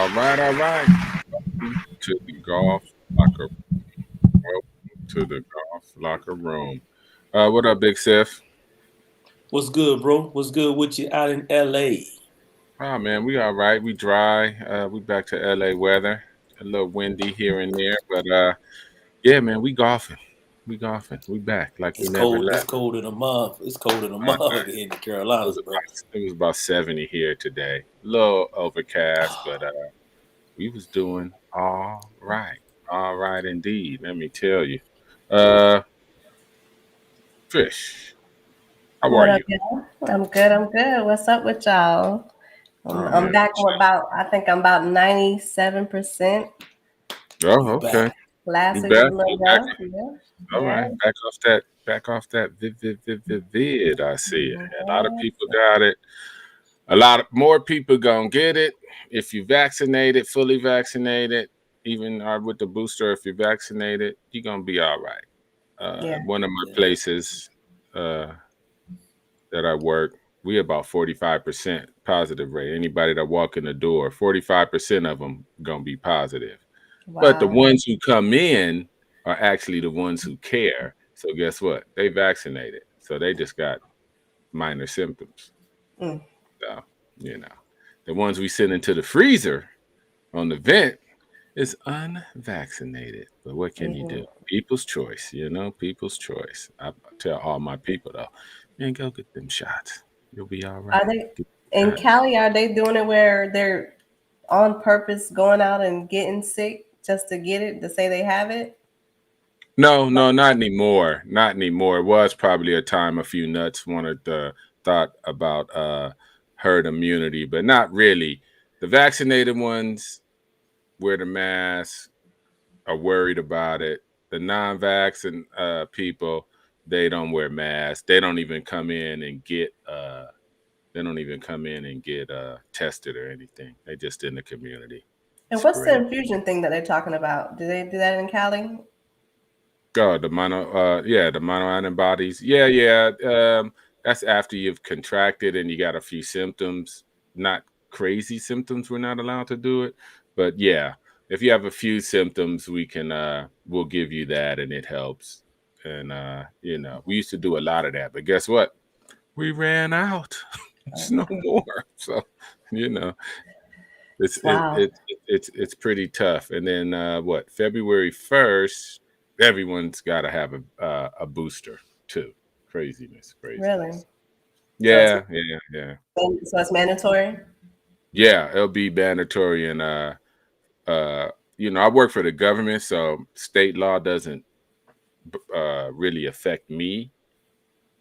All right, all right. Welcome to the golf locker. Welcome to the golf locker room. What up, Big Sif? What's good, bro? What's good with you out in LA? Oh man, we all right. We dry. We back to LA weather. A little windy here and there, but yeah, man, we golfing. We golfing. We back like we It's never cold. It's left. cold in a month. It's cold in a Uh, month in the it Carolinas, was bro. about 70 here today. A little overcast, but we was doing all right. All right indeed. Let me tell you. Uh, Trish, how are What up, you? y'all? I'm good. I'm good. What's up with y'all? Oh I'm man. back with I think I'm about 97%. Oh, You okay. back. You Last week was back? a little You back? rough. Yeah. All Yeah. right. Back off that vid. I see it. A lot of Yes. people got it. A lot of more people gonna get it if you vaccinated, fully vaccinated, even with the booster. If you're vaccinated, you're gonna be all right. Yeah. One of my Yeah. places that I work, we about 45% positive rate. Anybody that walk in the door, 45% of them gonna be positive. But the Wow. ones who come in are actually the ones who care. So guess what? They vaccinated. So they just got minor symptoms. Mm. So, the ones we send into the freezer on the vent is unvaccinated. But what can you do? People's choice, people's choice. I tell all my people though, man, go get them shots. You'll be all right. Are they in Cali? Are they doing it where they're on purpose going out and getting sick just to get it to say they have it? No, not anymore. Not anymore. It was probably a time a few nuts wanted thought about herd immunity, but not really. The vaccinated ones wear the mask, are worried about it. The non-vaccinated people, they don't wear masks. They don't even come in and get tested or anything. They just in the community. And It's what's the great. infusion thing that they're talking about? Do they do that in Cali? Oh, the mono antibodies. Yeah. That's after you've contracted and you got a few symptoms, not crazy symptoms. We're not allowed to do it, but yeah, if you have a few symptoms, we'll give you that and it helps. And we used to do a lot of that, but guess what? We ran out. It's no more. So, you know, it's it, Wow. it, it's pretty tough. And then February 1st, everyone's got to have a booster too. Craziness. Really? So it's Yeah. so it's mandatory? Yeah, it'll be mandatory. And I work for the government, so state law doesn't really affect me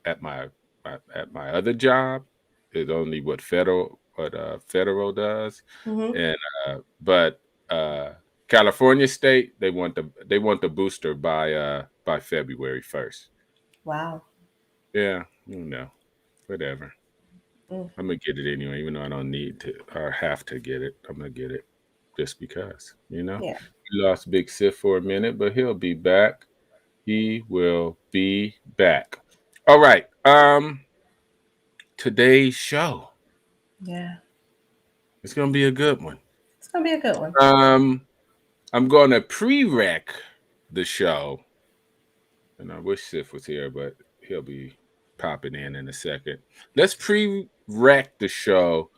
at my other job. It's only what federal does. Mm-hmm. And but California state, they want the booster by February 1st. Wow. Yeah, whatever. Mm. I'm gonna get it anyway, even though I don't need to or have to get it. I'm gonna get it just because. Yeah. We lost Big Sif for a minute, but he'll be back. He will be back. All right. Today's show. Yeah. It's gonna be a good one. It's gonna be a good one. I'm gonna pre-rec the show. And I wish Sif was here, but he'll be popping in a second. Let's pre-rec the show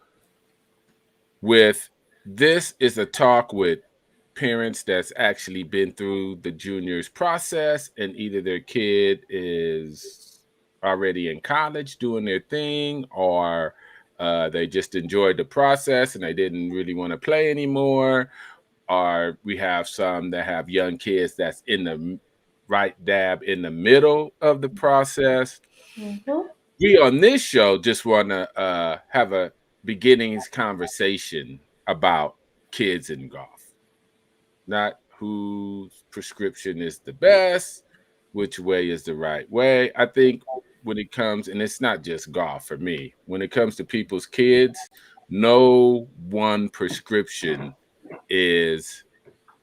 with this is a talk with parents that's actually been through the juniors process, and either their kid is already in college doing their thing, or they just enjoyed the process and they didn't really want to play anymore, or we have some that have young kids that's in the right dab in the middle of the process. Mm-hmm. We on this show just want to have a beginnings conversation about kids in golf, not whose prescription is the best, which way is the right way. I think when it comes, and it's not just golf for me, when it comes to people's kids, no one prescription is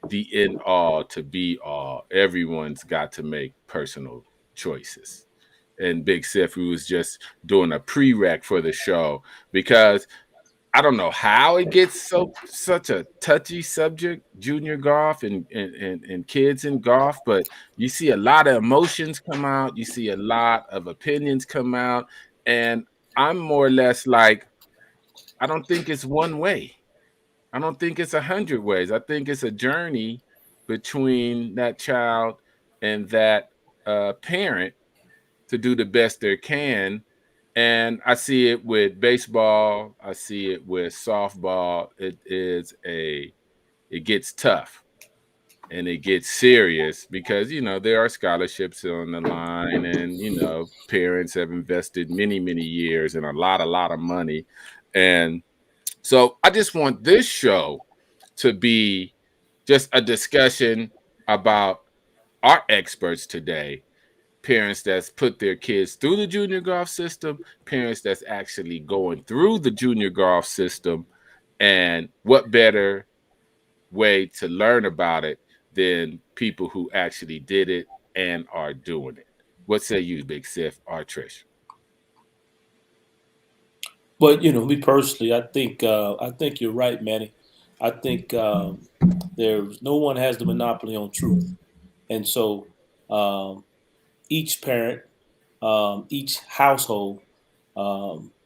the end all to be all. Everyone's got to make personal choices. And Big Sif, who was just doing a prereq for the show, because I don't know how it gets such a touchy subject, junior golf and kids in golf, but you see a lot of emotions come out, you see a lot of opinions come out, and I'm more or less like, I don't think it's one way. I don't think it's 100 ways. I think it's a journey between that child and that parent to do the best they can. And I see it with baseball. I see it with softball. It gets tough and it gets serious because, there are scholarships on the line, and, parents have invested many, many years and a lot of money. And so I just want this show to be just a discussion about our experts today, parents that's put their kids through the junior golf system, parents that's actually going through the junior golf system, and what better way to learn about it than people who actually did it and are doing it. What say you, Big Sif or Trish? But me personally, I think you're right, Manny. I think there's no one has the monopoly on truth, and so each parent, each household,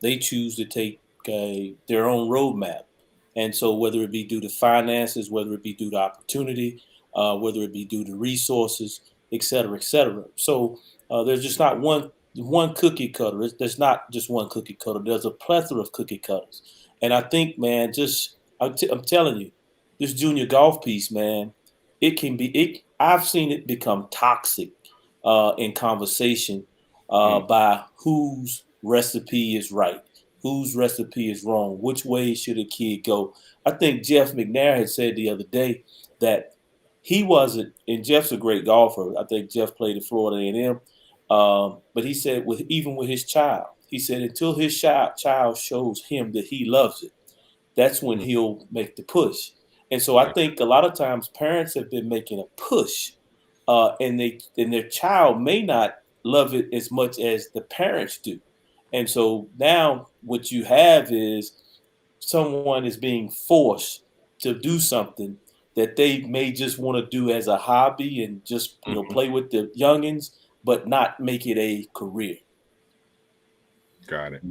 they choose to take their own roadmap. And so, whether it be due to finances, whether it be due to opportunity, whether it be due to resources, et cetera, et cetera. So, there's just not one cookie cutter. There's not just one cookie cutter. There's a plethora of cookie cutters. And I think, man, I'm telling you, this junior golf piece, man, it can be. I've seen it become toxic in conversation by whose recipe is right, whose recipe is wrong, which way should a kid go. I think Jeff McNair had said the other day that he wasn't, and Jeff's a great golfer. I think Jeff played at Florida A&M, but he said even with his child, he said until his child shows him that he loves it, that's when he'll make the push. And so I think a lot of times parents have been making a push, and their child may not love it as much as the parents do. And so now what you have is someone is being forced to do something that they may just want to do as a hobby and just play with the youngins, but not make it a career. Got it.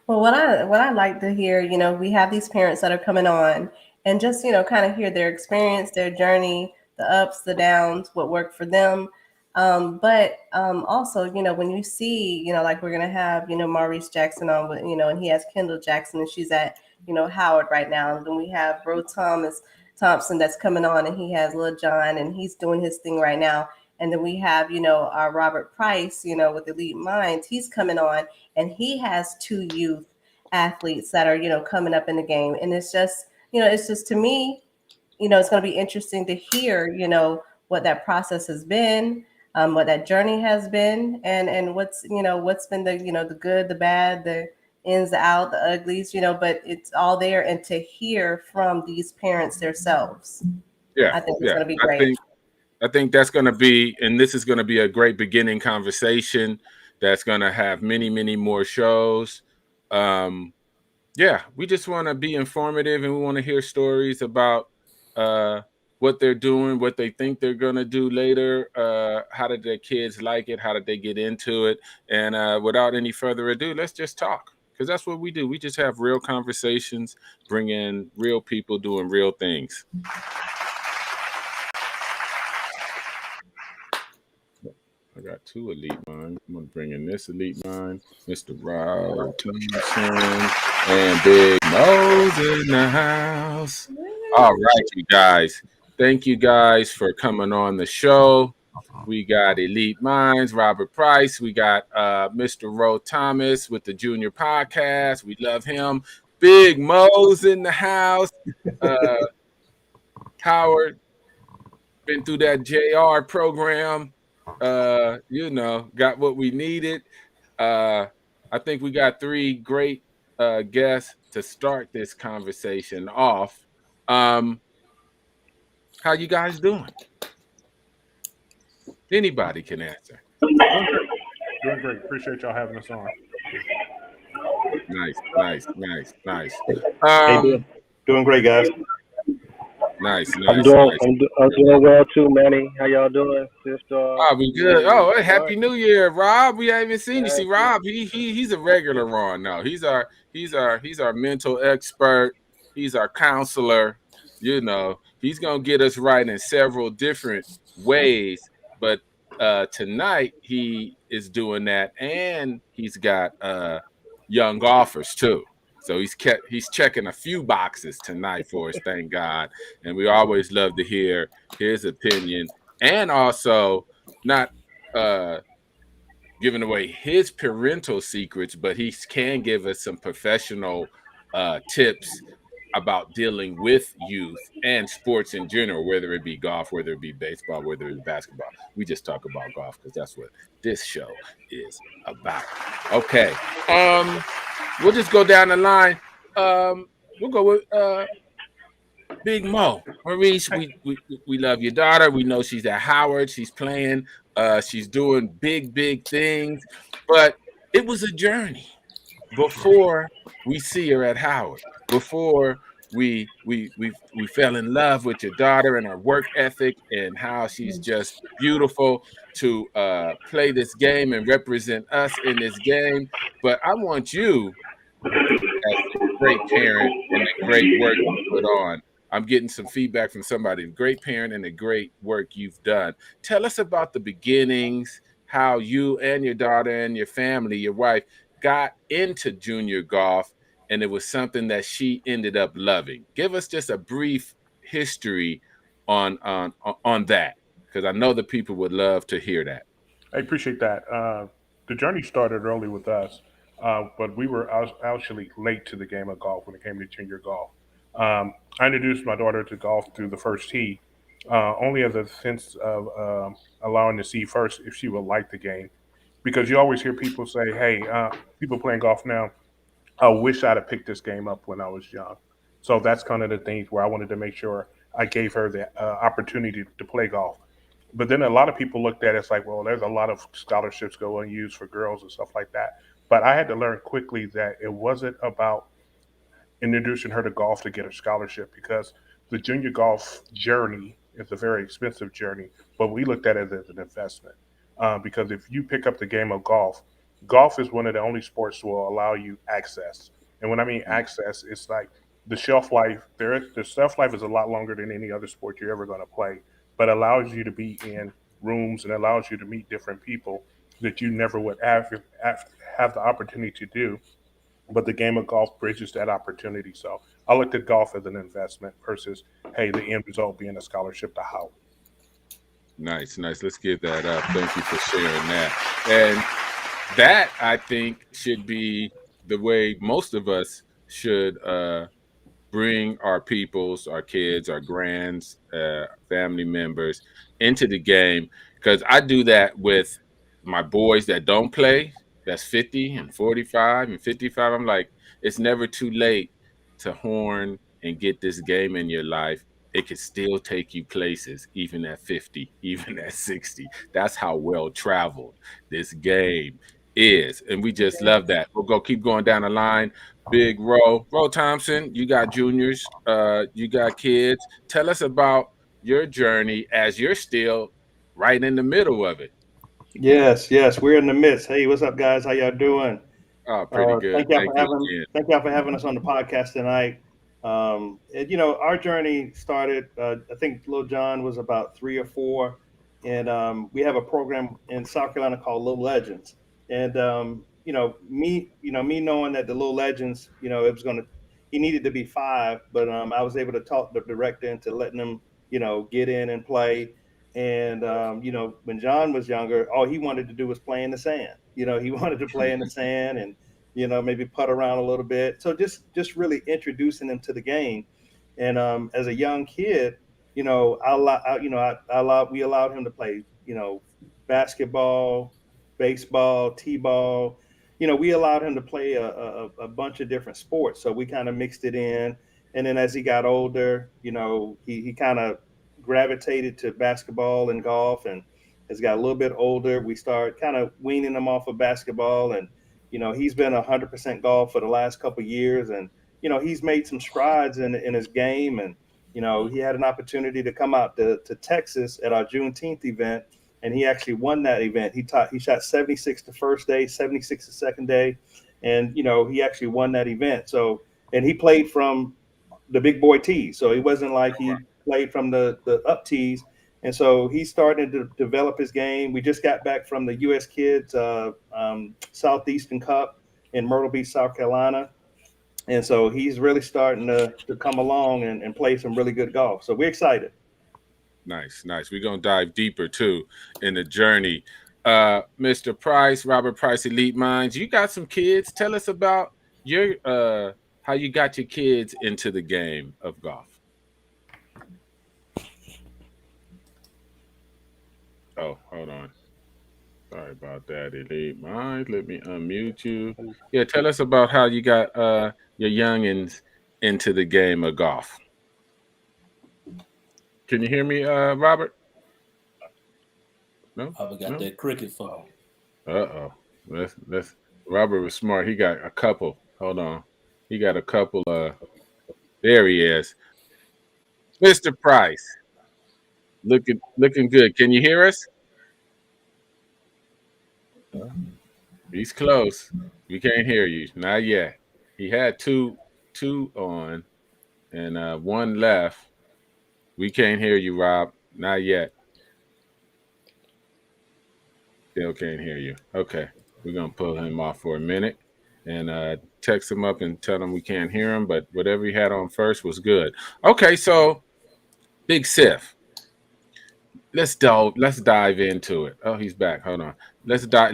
Well, what I like to hear, we have these parents that are coming on and just, kind of hear their experience, their journey, the ups, the downs, what worked for them. But also, when you see, like we're gonna have, Maurice Jackson on with, and he has Kendall Jackson, and she's at, Howard right now. And then we have Bro Thompson that's coming on, and he has Lil John, and he's doing his thing right now. And then we have, our Robert Price, with Elite Minds, he's coming on, and he has 2 youth athletes that are, coming up in the game. And it's just to me, it's going to be interesting to hear, what that process has been, what that journey has been, and what's been the the good, the bad, the ins, the out, the uglies, but it's all there, and to hear from these parents themselves. Yeah, I think it's going to be great. I think that's going to be, and this is going to be a great beginning conversation that's going to have many, many more shows. We just want to be informative, and we want to hear stories about what they're doing, what they think they're gonna do later. How did their kids like it? How did they get into it? And without any further ado, let's just talk, because that's what we do. We just have real conversations, bring in real people doing real things. I got two elite minds. I'm gonna bring in this elite mind, Mr. Rob Thompson, and Big Mo's in the house. All right, you guys. Thank you guys for coming on the show. We got Elite Minds, Robert Price. We got Mr. Ro Thomas with the Junior Podcast. We love him. Big Mo's in the house. Howard, been through that JR program. Got what we needed. I think we got three great guests to start this conversation off. How you guys doing? Anybody can answer. Doing great. Appreciate y'all having us on. Nice. Hey, doing great, guys. Nice. I'm doing well too, Manny. How y'all doing, sister? We good. Oh, hey, Happy New Year, Rob. We haven't even seen you. See, Rob, he's a regular on now. He's our mental expert. He's our counselor. He's gonna get us right in several different ways. But tonight he is doing that, and he's got young golfers too. So he's checking a few boxes tonight for us, thank God. And we always love to hear his opinion, and also not giving away his parental secrets, but he can give us some professional tips about dealing with youth and sports in general, whether it be golf, whether it be baseball, whether it's basketball. We just talk about golf because that's what this show is about. Okay. We'll just go down the line. We'll go with Big Mo. Maurice, we love your daughter. We know she's at Howard. She's playing. She's doing big things. But it was a journey before we see her at Howard. Before we fell in love with your daughter and her work ethic and how she's just beautiful to play this game and represent us in this game. But I want you, as a great parent and the great work you put on. I'm getting some feedback from somebody, great parent and the great work you've done. Tell us about the beginnings, how you and your daughter and your family, your wife, got into junior golf, and it was something that she ended up loving. Give us just a brief history on that, because I know the people would love to hear that. I appreciate that. The journey started early with us, but we were actually late to the game of golf when it came to junior golf. I introduced my daughter to golf through the first tee, only as a sense of allowing to see first if she would like the game. Because you always hear people say, hey, people playing golf now, I wish I'd have picked this game up when I was young. So that's kind of the things where I wanted to make sure I gave her the opportunity to play golf. But then a lot of people looked at it as like, well, there's a lot of scholarships go unused for girls and stuff like that. But I had to learn quickly that it wasn't about introducing her to golf to get a scholarship, because the junior golf journey is a very expensive journey. But we looked at it as an investment, because if you pick up the game of golf, golf is one of the only sports that will allow you access. And when I mean access, it's like the shelf life. The shelf life is a lot longer than any other sport you're ever going to play, but allows you to be in rooms and allows you to meet different people that you never would have the opportunity to do. But the game of golf bridges that opportunity. So I looked at golf as an investment versus, hey, the end result being a scholarship to Howard. Nice. Let's give that up. Thank you for sharing that. And that, I think, should be the way most of us should bring our peoples, our kids, our grands, family members into the game. Because I do that with my boys that don't play, that's 50 and 45 and 55. I'm like, it's never too late to horn and get this game in your life. It can still take you places, even at 50, even at 60. That's how well traveled this game is. And we just love that. We'll keep going down the line. Big Ro Thompson, you got juniors, you got kids. Tell us about your journey as you're still right in the middle of it. Yes, we're in the midst. Hey, what's up, guys? How y'all doing? Oh, pretty good. Thank you again. Thank y'all for having us on the podcast tonight. Our journey started. I think Lil John was about 3 or 4, and we have a program in South Carolina called Little Legends. And me knowing that the Little Legends, it was he needed to be 5, but I was able to talk the director into letting him, get in and play. And when John was younger, all he wanted to do was play in the sand. He wanted to play in the sand and maybe putt around a little bit. So just really introducing him to the game. And as a young kid, we allowed him to play, basketball, baseball, t-ball. We allowed him to play a bunch of different sports. So we kind of mixed it in. And then as he got older, he kind of gravitated to basketball and golf. And as he got a little bit older, we started kind of weaning him off of basketball. And, he's been 100% golf for the last couple of years. And, he's made some strides in his game. And, he had an opportunity to come out to Texas at our Juneteenth event. And he actually won that event. He shot 76 the first day, 76 the second day. And, he actually won that event. So, and he played from the big boy tees. So it wasn't like he played from the up tees. And so he's starting to develop his game. We just got back from the U.S. Kids Southeastern Cup in Myrtle Beach, South Carolina. And so he's really starting to come along and play some really good golf. So we're excited. Nice. We're going to dive deeper, too, in the journey. Mr. Price, Robert Price, Elite Minds, you got some kids. Tell us about your how you got your kids into the game of golf. Oh, hold on. Sorry about that, Elite Minds. Let me unmute you. Yeah, tell us about how you got your youngins into the game of golf. Can you hear me, Robert? No? I got that cricket phone. Uh-oh. Let's Robert was smart. He got a couple. Hold on. He got a couple there he is. Mr. Price. Looking good. Can you hear us? He's close. We can't hear you. Not yet. He had two on and one left. We can't hear you, Rob. Not yet. Still can't hear you. Okay. We're going to pull him off for a minute and text him up and tell him we can't hear him, but whatever he had on first was good. Okay, so Big Siff. Let's dive into it. Oh, he's back. Hold on. Let's dive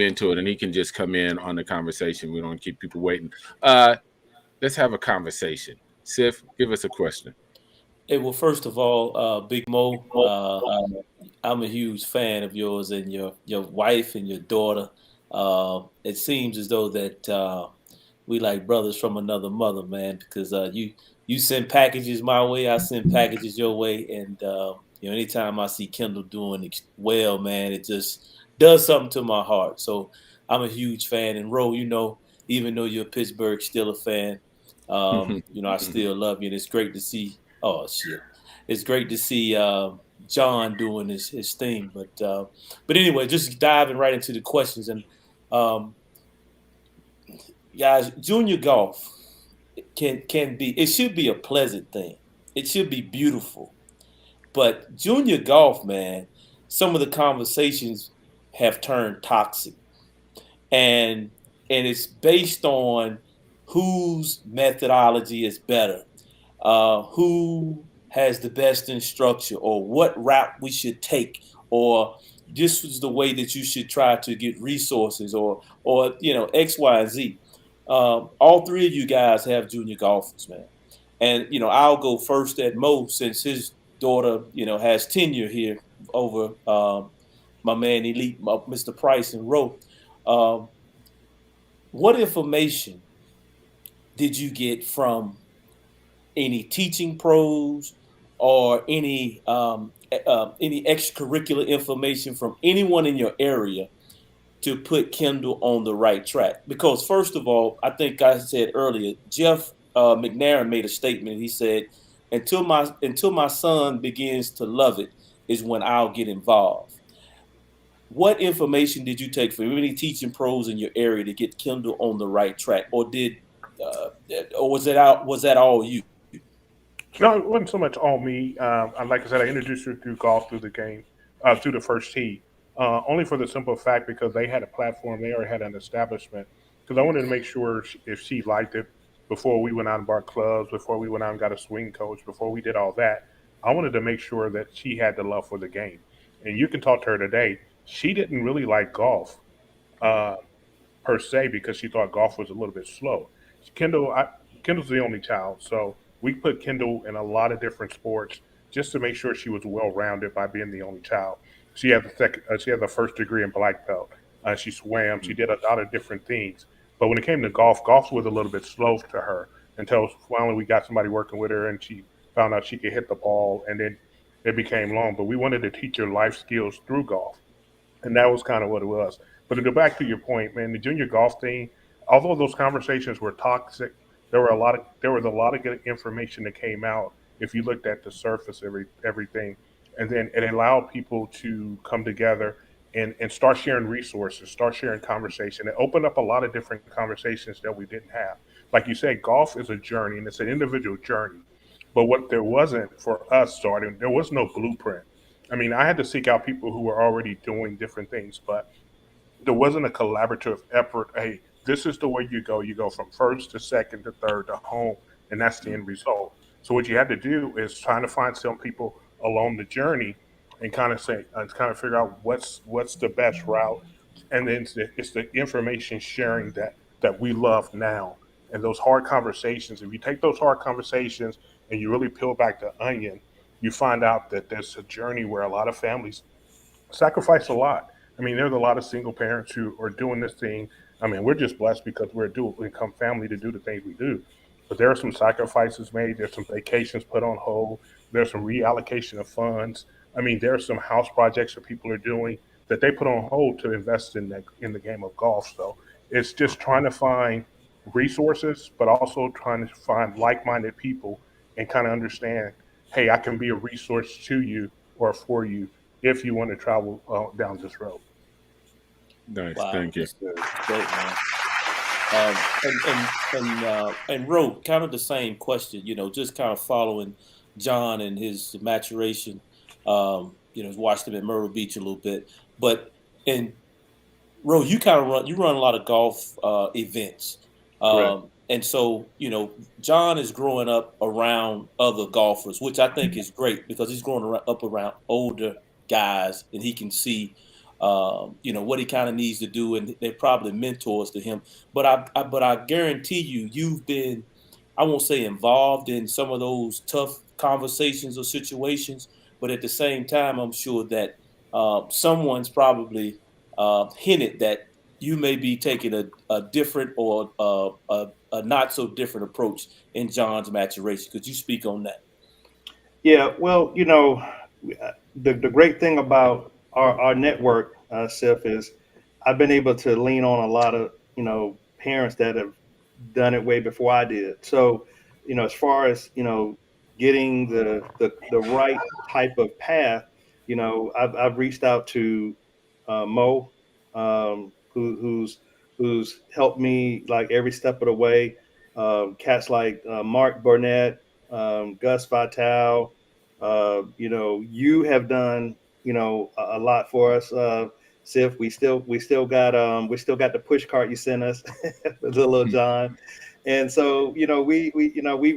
into it, and he can just come in on the conversation. We don't keep people waiting. Let's have a conversation. Siff, give us a question. Hey, well, first of all, Big Mo, I'm a huge fan of yours and your wife and your daughter. It seems as though that we like brothers from another mother, man, because you send packages my way, I send packages your way, and anytime I see Kendall doing well, man, it just does something to my heart. So I'm a huge fan, and Ro, even though you're a Pittsburgh Steelers fan, I still love you, and it's great to see. Oh shit! It's great to see John doing his thing, but anyway, just diving right into the questions and guys, junior golf can be. It should be a pleasant thing. It should be beautiful, but junior golf, man, some of the conversations have turned toxic, and it's based on whose methodology is better. Who has the best instruction, or what route we should take, or this was the way that you should try to get resources, or X, Y, and Z. All three of you guys have junior golfers, man, and I'll go first at Mo since his daughter has tenure here over my man Elite, Mr. Price and Ro. What information did you get from any teaching pros or any extracurricular information from anyone in your area to put Kendall on the right track? Because first of all, I think I said earlier, Jeff McNair made a statement. He said until my son begins to love it is when I'll get involved. What information did you take from any teaching pros in your area to get Kendall on the right track, or was that all you? No, it wasn't so much all me. Like I said, I introduced her through golf through the game, through the first tee, only for the simple fact because they had a platform, they already had an establishment. Because I wanted to make sure if she liked it before we went out and bought clubs, before we went out and got a swing coach, before we did all that, I wanted to make sure that she had the love for the game. And you can talk to her today. She didn't really like golf. Uh, Per se because she thought golf was a little bit slow. Kendall, Kendall's the only child, so we put Kendall in a lot of different sports just to make sure she was well rounded by being the only child. She had the first degree in black belt. She swam. She did a lot of different things. But when it came to golf, golf was a little bit slow to her until finally we got somebody working with her and she found out she could hit the ball, and then it became long. But we wanted to teach her life skills through golf, and that was kind of what it was. But to go back to your point, man, the junior golf thing, although those conversations were toxic, there was a lot of good information that came out if you looked at the surface everything, and then it allowed people to come together and start sharing resources, start sharing conversation. It opened up a lot of different conversations that we didn't have. Like you said, golf is a journey and it's an individual journey. But what there wasn't for us starting, there was no blueprint. I mean, I had to seek out people who were already doing different things, but there wasn't a collaborative effort. Hey, this is the way you go. You go from first to second to third to home, and that's the end result. So what you had to do is trying to find some people along the journey and kind of say, kind of figure out what's the best route, and then it's the information sharing that we love now. And those hard conversations. If you take those hard conversations and you really peel back the onion, you find out that there's a journey where a lot of families sacrifice a lot. I mean, there's a lot of single parents who are doing this thing. I mean, we're just blessed because we're a dual income family to do the things we do. But there are some sacrifices made. There's some vacations put on hold. There's some reallocation of funds. I mean, there are some house projects that people are doing that they put on hold to invest in the game of golf. So it's just trying to find resources, but also trying to find like-minded people and kind of understand, hey, I can be a resource to you or for you if you want to travel down this road. Nice, Wow, thank you. that's good. That's great, man. And Ro, kind of the same question, just kind of following John and his maturation. Watched him at Myrtle Beach a little bit, but and Ro, you run a lot of golf events, Correct. and so John is growing up around other golfers, which I think is great because he's growing up around older guys, and he can see what he kind of needs to do, and they're probably mentors to him. But I guarantee you've been, I won't say involved in some of those tough conversations or situations, but at the same time, I'm sure that someone's probably hinted that you may be taking a different or a not so different approach in John's maturation. Could you speak on that? Yeah, well, the great thing about our network, Sif, is I've been able to lean on a lot of parents that have done it way before I did. So, as far as getting the right type of path, I've reached out to Mo, who's helped me like every step of the way. Cats like Mark Burnett, Gus Vitale. You have done a lot for us, Sif. We still got the push cart you sent us with little John, and so we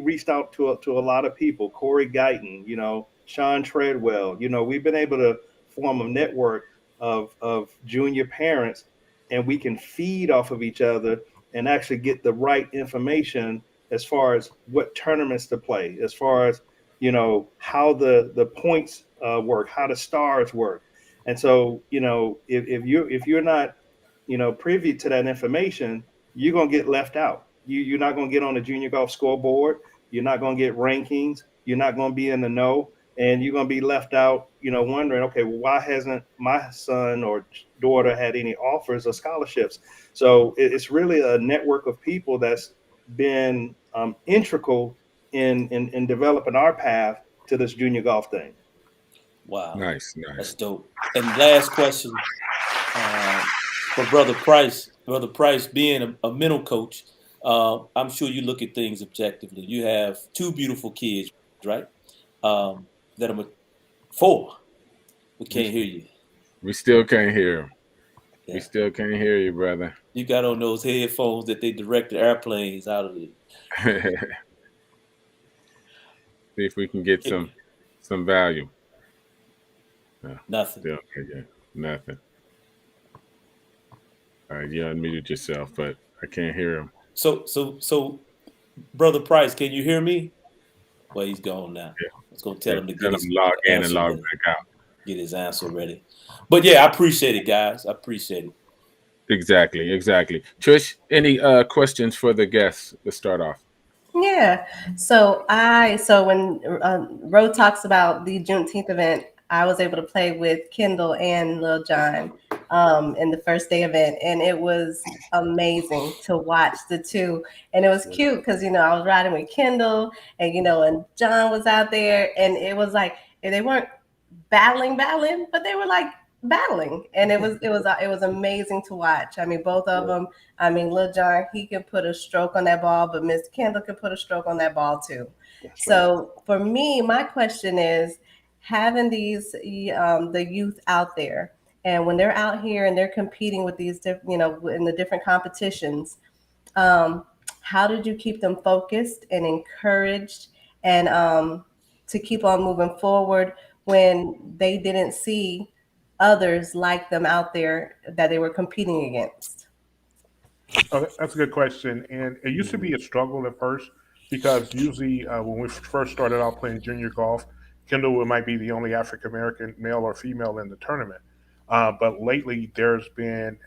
reached out to a lot of people. Corey Guyton, Sean Treadwell. We've been able to form a network of junior parents, and we can feed off of each other and actually get the right information as far as what tournaments to play, as far as how the points work, how the stars work. And so if you're not privy to that information, you're going to get left out. You're not going to get on the junior golf scoreboard. You're not going to get rankings. You're not going to be in the know, and you're going to be left out, wondering, okay, well, why hasn't my son or daughter had any offers or scholarships? So it's really a network of people that's been integral in developing our path to this junior golf thing. Wow. Nice. That's dope. And last question for Brother Price. Brother Price, being a mental coach, I'm sure you look at things objectively. You have 2 beautiful kids, right? That are 4. We can't hear you. We still can't hear him. Yeah. We still can't hear you, brother. You got on those headphones that they directed airplanes out of it. See if we can get some value. No, Nothing. still can't get nothing. All right, you unmuted yourself, but I can't hear him. So, Brother Price, can you hear me? Well, he's gone now. Yeah. I was gonna tell him to Tell get him his log in and answer log ready. back out. Get his answer ready. But yeah, I appreciate it, guys. I appreciate it. Exactly. Trish, any questions for the guests to start off? Yeah. So when Ro talks about the Juneteenth event, I was able to play with Kendall and Lil John in the first day event, and it was amazing to watch the two. And it was cute because I was riding with Kendall, and and John was out there, and it was like they weren't battling, but they were like battling, and it was amazing to watch. I mean, both of them. I mean, Lil John, he can put a stroke on that ball, but Miss Kendall can put a stroke on that ball too. That's So for me, my question is, having these the youth out there, and when they're out here and they're competing with these in the different competitions, how did you keep them focused and encouraged, and to keep on moving forward when they didn't see others like them out there that they were competing against? Oh, that's a good question. And it used to be a struggle at first because usually when we first started out playing junior golf, Kendall might be the only African American male or female in the tournament. But lately, there's been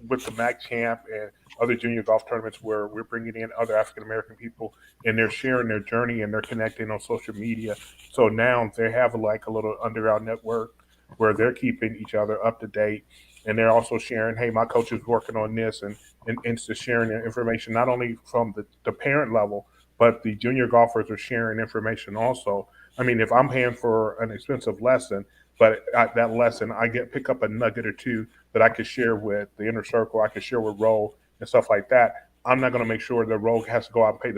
with the MAC camp and other junior golf tournaments where we're bringing in other African American people and they're sharing their journey and they're connecting on social media. So now they have like a little underground network where they're keeping each other up to date. And they're also sharing, hey, my coach is working on this, and it's just sharing their information, not only from the parent level, but the junior golfers are sharing information also. I mean, if I'm paying for an expensive lesson, but that lesson, I pick up a nugget or two that I could share with the inner circle, I could share with Roll and stuff like that. I'm not going to make sure that Roll has to go out and pay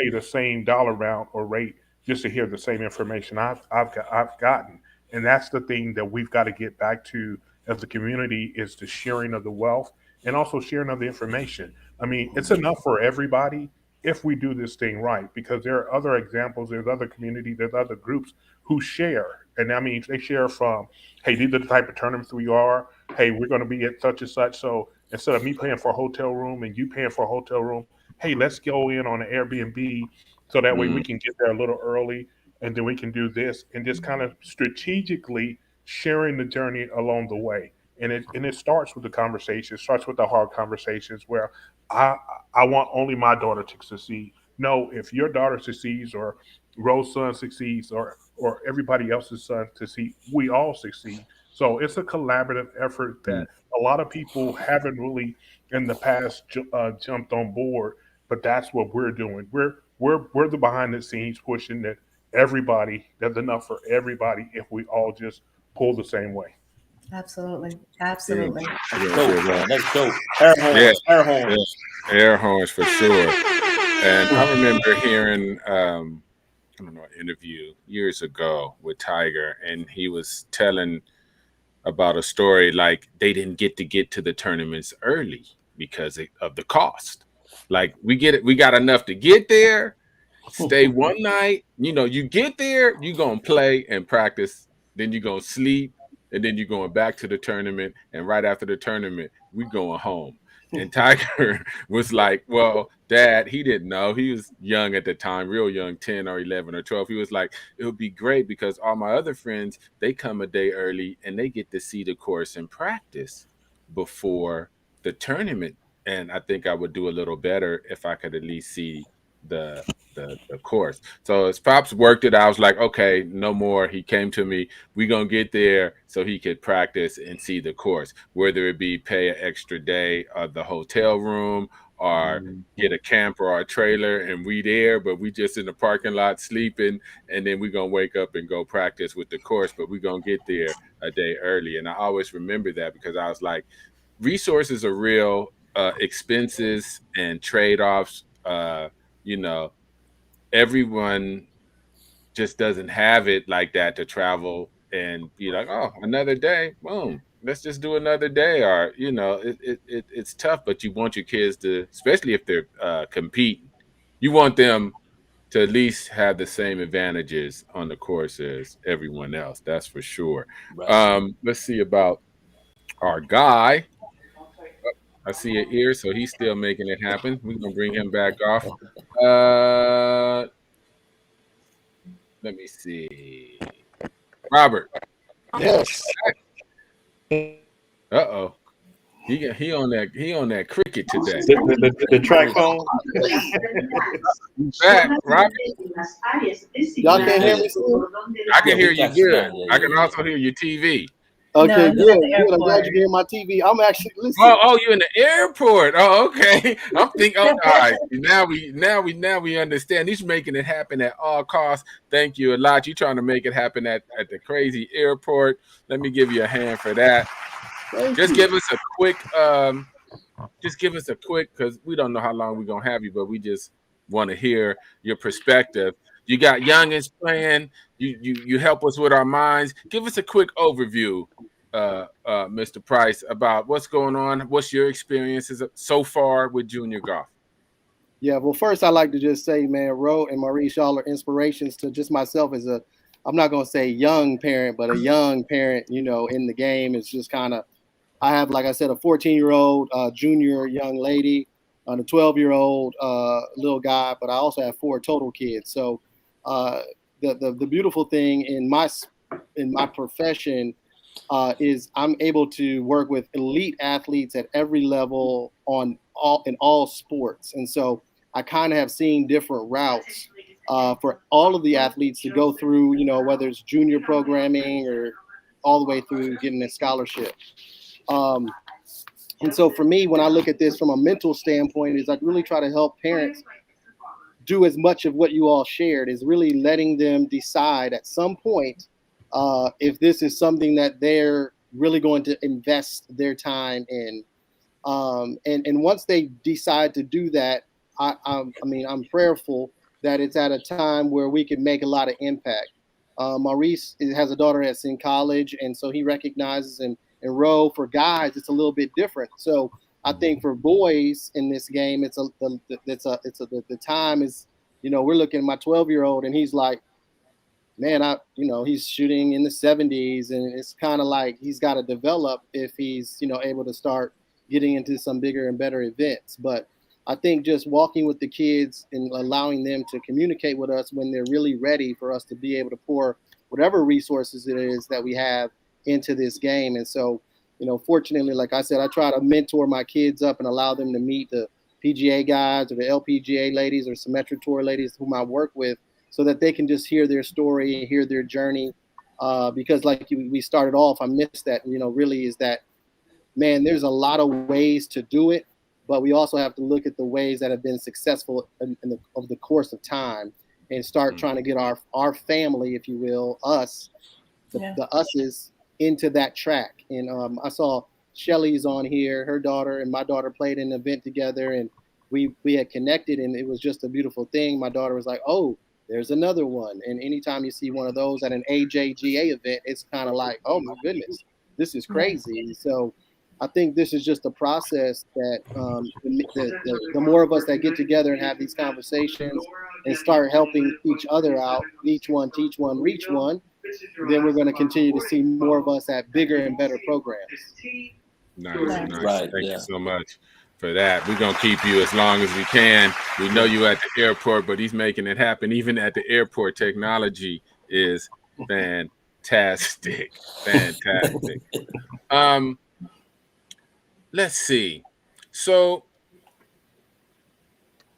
the same dollar amount or rate just to hear the same information I've gotten. And that's the thing that we've got to get back to as a community is the sharing of the wealth and also sharing of the information. I mean, it's enough for everybody if we do this thing right, because there are other examples, there's other communities, there's other groups who share. And I mean, they share from, hey, these are the type of tournaments we are. Hey, we're going to be at such and such. So instead of me paying for a hotel room and you paying for a hotel room, hey, let's go in on an Airbnb so that way we can get there a little early and then we can do this and just kind of strategically sharing the journey along the way. And it starts with the conversation, starts with the hard conversations where I I want only my daughter to succeed. No, if your daughter succeeds or Rose's son succeeds or everybody else's son succeed, we all succeed. So it's a collaborative effort that a lot of people haven't really in the past jumped on board, but that's what we're doing. We're the behind the scenes pushing that everybody. There's enough for everybody if we all just pull the same way. Absolutely. That's dope, man. That's dope. Air horns. Yeah. Air horns. Air horns for sure. And I remember hearing I don't know, an interview years ago with Tiger, and he was telling about a story like they didn't get to the tournaments early because of the cost. Like we got enough to get there, stay one night, you get there, you're gonna play and practice, then you're gonna sleep, and then you're going back to the tournament, and right after the tournament, we going home. And Tiger was like, well, Dad, he didn't know. He was young at the time, real young, 10 or 11 or 12. He was like, it would be great because all my other friends, they come a day early and they get to see the course and practice before the tournament. And I think I would do a little better if I could at least see the course. So as Pops worked it, I was like, okay, no more. He came to me, we gonna get there so he could practice and see the course, whether it be pay an extra day of the hotel room or get a camper or a trailer and we there, but we just in the parking lot sleeping, and then we're gonna wake up and go practice with the course, but we're gonna get there a day early. And I always remember that because I was like, resources are real, expenses and trade-offs, you know, everyone just doesn't have it like that to travel and be like, oh, another day, boom, let's just do another day. Or, you know, it's tough, but you want your kids to, especially if they're competing, you want them to at least have the same advantages on the course as everyone else. That's for sure. Right. Let's see about our guy. I see an ear, so he's still making it happen. We're gonna bring him back off. Let me see. Robert. Yes. Uh-oh. He on that cricket today. The track phone. Back, Robert. Y'all can't hear me still? I can hear you got you good. now. Yeah, I can yeah, also hear your TV. Okay, No, he's good. at the Good. I'm glad airport. you can hear my TV. I'm actually listening. Oh, you're in the airport. Oh, okay. I'm thinking. Oh, all right. Now we understand. He's making it happen at all costs. Thank you a lot. You're trying to make it happen at the crazy airport. Let me give you a hand for that. Thank Just you. give us a quick. Because we don't know how long we're gonna have you, but we just want to hear your perspective. You got youngins playing. You help us with our minds. Give us a quick overview, Mr. Price, about what's going on. What's your experiences so far with junior golf? Yeah, well, first I'd like to just say, man, Ro and Maurice, y'all are inspirations to just myself as I'm not going to say young parent, but a young parent, you know, in the game. It's just kind of, I have, like I said, a 14-year-old junior young lady and a 12-year-old little guy, but I also have 4 total kids. So the beautiful thing in my profession is I'm able to work with elite athletes at every level in all sports, and so I kind of have seen different routes for all of the athletes to go through. You know, whether it's junior programming or all the way through getting a scholarship. And so for me, when I look at this from a mental standpoint, is I really try to help parents do as much of what you all shared, is really letting them decide at some point if this is something that they're really going to invest their time in. And once they decide to do that, I mean, I'm prayerful that it's at a time where we can make a lot of impact. Maurice has a daughter that's in college, and so he recognizes and Ro, for guys, it's a little bit different. So I think for boys in this game, the time is, you know, we're looking at my 12-year-old and he's like, man, he's shooting in the 70s, and it's kind of like he's got to develop if he's, you know, able to start getting into some bigger and better events. But I think just walking with the kids and allowing them to communicate with us when they're really ready for us to be able to pour whatever resources it is that we have into this game. And so, you know, fortunately, like I said, I try to mentor my kids up and allow them to meet the PGA guys or the LPGA ladies or Symmetric Tour ladies whom I work with, so that they can just hear their story, hear their journey. Because like we started off, I missed that, you know, really is that, man, there's a lot of ways to do it, but we also have to look at the ways that have been successful over the course of time and start trying to get our family, if you will, the us's into that track. And I saw Shelly's on here, her daughter and my daughter played in an event together, and we had connected, and it was just a beautiful thing. My daughter was like, oh, there's another one. And anytime you see one of those at an AJGA event, it's kind of like, oh my goodness, this is crazy. So I think this is just a process that the more of us that get together and have these conversations and start helping each other out, each one teach one, reach one, then we're going to continue to see more of us at bigger and better programs. Nice. Right, Thank you so much for that. We're going to keep you as long as we can. We know you at the airport, but he's making it happen. Even at the airport, technology is fantastic. Let's see. So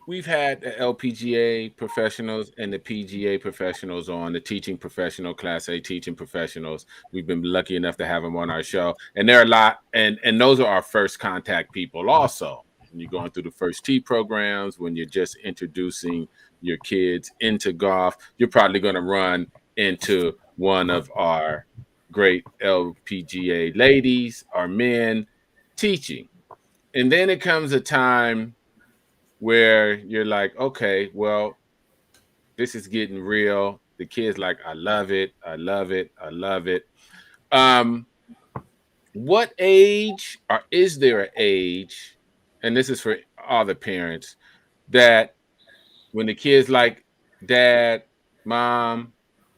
we've had the LPGA professionals and the PGA professionals on, the teaching professional, Class A teaching professionals. We've been lucky enough to have them on our show. And there are a lot, and those are our first contact people also, when you're going through the first tee programs, when you're just introducing your kids into golf, you're probably going to run into one of our great LPGA ladies or men teaching. And then it comes a time where you're like, okay, well, this is getting real. The kid's like, I love it. I love it. I love it. What age, or is there an age, and this is for all the parents, that when the kid's like, Dad, Mom,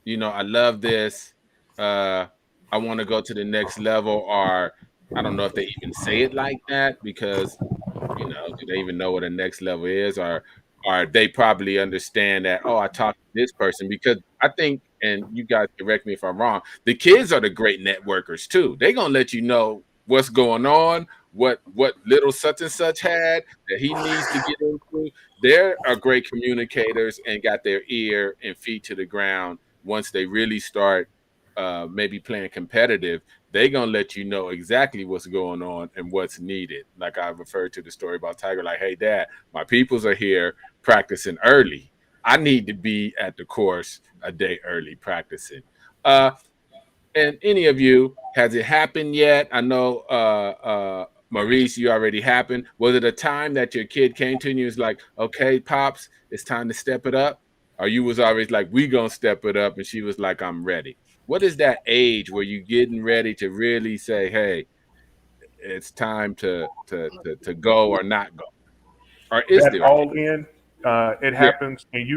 I love this. I want to go to the next level, or I don't know if they even say it like that because do they even know what a next level is, or they probably understand that, oh, I talked to this person? Because I think, and you guys correct me if I'm wrong, the kids are the great networkers too. They're gonna let you know what's going on, what little such and such had that he needs to get into. They are great communicators and got their ear and feet to the ground. Once they really start maybe playing competitive, they're gonna let you know exactly what's going on and what's needed. Like I referred to the story about Tiger, like, hey, Dad, my peoples are here practicing early. I need to be at the course a day early practicing. And any of you, has it happened yet? I know Maurice, you already happened. Was it a time that your kid came to you and was like, okay, Pops, it's time to step it up? Or you was always like, we gonna step it up, and she was like, I'm ready? What is that age where you getting ready to really say, hey, it's time to go or not go? Or is That there? all in, it Yeah. happens, and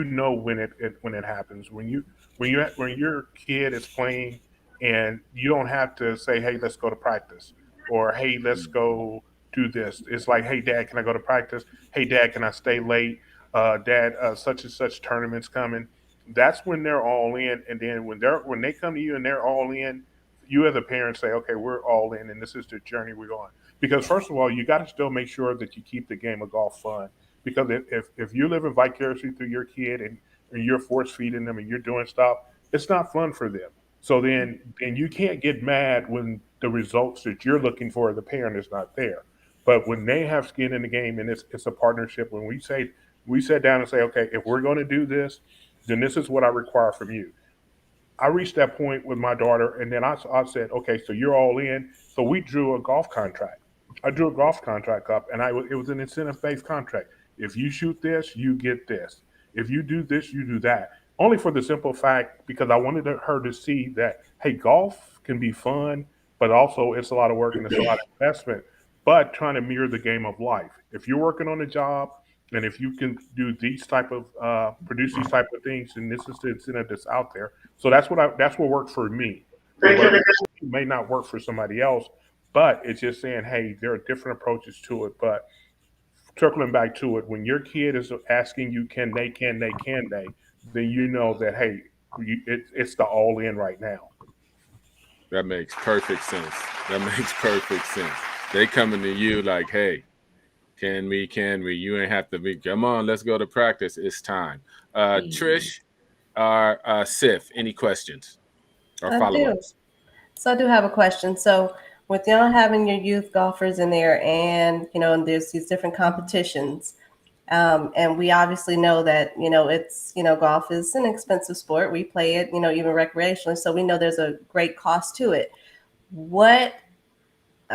when it happens. When your kid is playing, and you don't have to say, "Hey, let's go to practice," or "Hey, let's go do this." It's like, "Hey, Dad, can I go to practice? Hey, Dad, can I stay late? Dad, such and such tournaments coming." That's when they're all in, and then when they come to you and they're all in, you as a parent say, "Okay, we're all in, and this is the journey we're on." Because first of all, you got to still make sure that you keep the game of golf fun. Because if you're living vicariously through your kid, and you're force feeding them and you're doing stuff, it's not fun for them. So then you can't get mad when the results that you're looking for as a parent is not there. But when they have skin in the game, and it's a partnership, when we sit down and say, okay, if we're going to do this, then this is what I require from you. I reached that point with my daughter, and then I said, okay, so you're all in. So we drew a golf contract. I drew a golf contract up, and it was an incentive based contract. If you shoot this, you get this. If you do this, you do that. Only for the simple fact because I wanted her to see that, hey, golf can be fun, but also it's a lot of work and it's a lot of investment. But trying to mirror the game of life. If you're working on a job, and if you can do these type of produce these type of things, and this is the incentive that's out there. So that's what worked for me. But what may not work for somebody else. But it's just saying, hey, there are different approaches to it. But circling back to it, when your kid is asking you, can they, then you know that, hey, it's the all in right now. That makes perfect sense. That makes perfect sense. They coming to you like, hey, can we? You ain't have to be, come on, let's go to practice. It's time. Trish or Sif, any questions or I do. follow-ups? So I do have a question. So with y'all having your youth golfers in there, and there's these different competitions, and we obviously know that it's golf is an expensive sport. We play it, even recreationally, so we know there's a great cost to it. What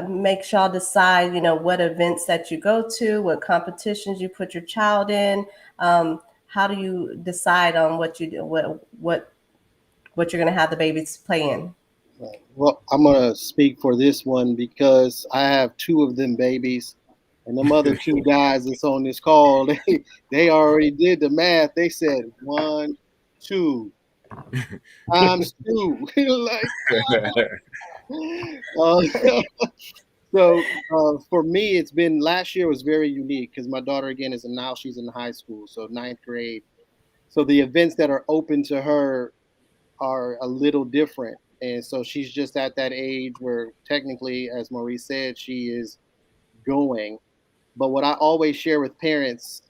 makes y'all decide, what events that you go to, what competitions you put your child in? How do you decide on what you do, what you're going to have the babies play in? Well, I'm going to speak for this one because I have two of them babies, and them other two guys that's on this call, they already did the math. They said 1, 2 times 2. Like, so for me, it's been, last year was very unique because my daughter again she's in high school, so 9th grade. So the events that are open to her are a little different. And so she's just at that age where technically, as Maurice said, she is going. But what I always share with parents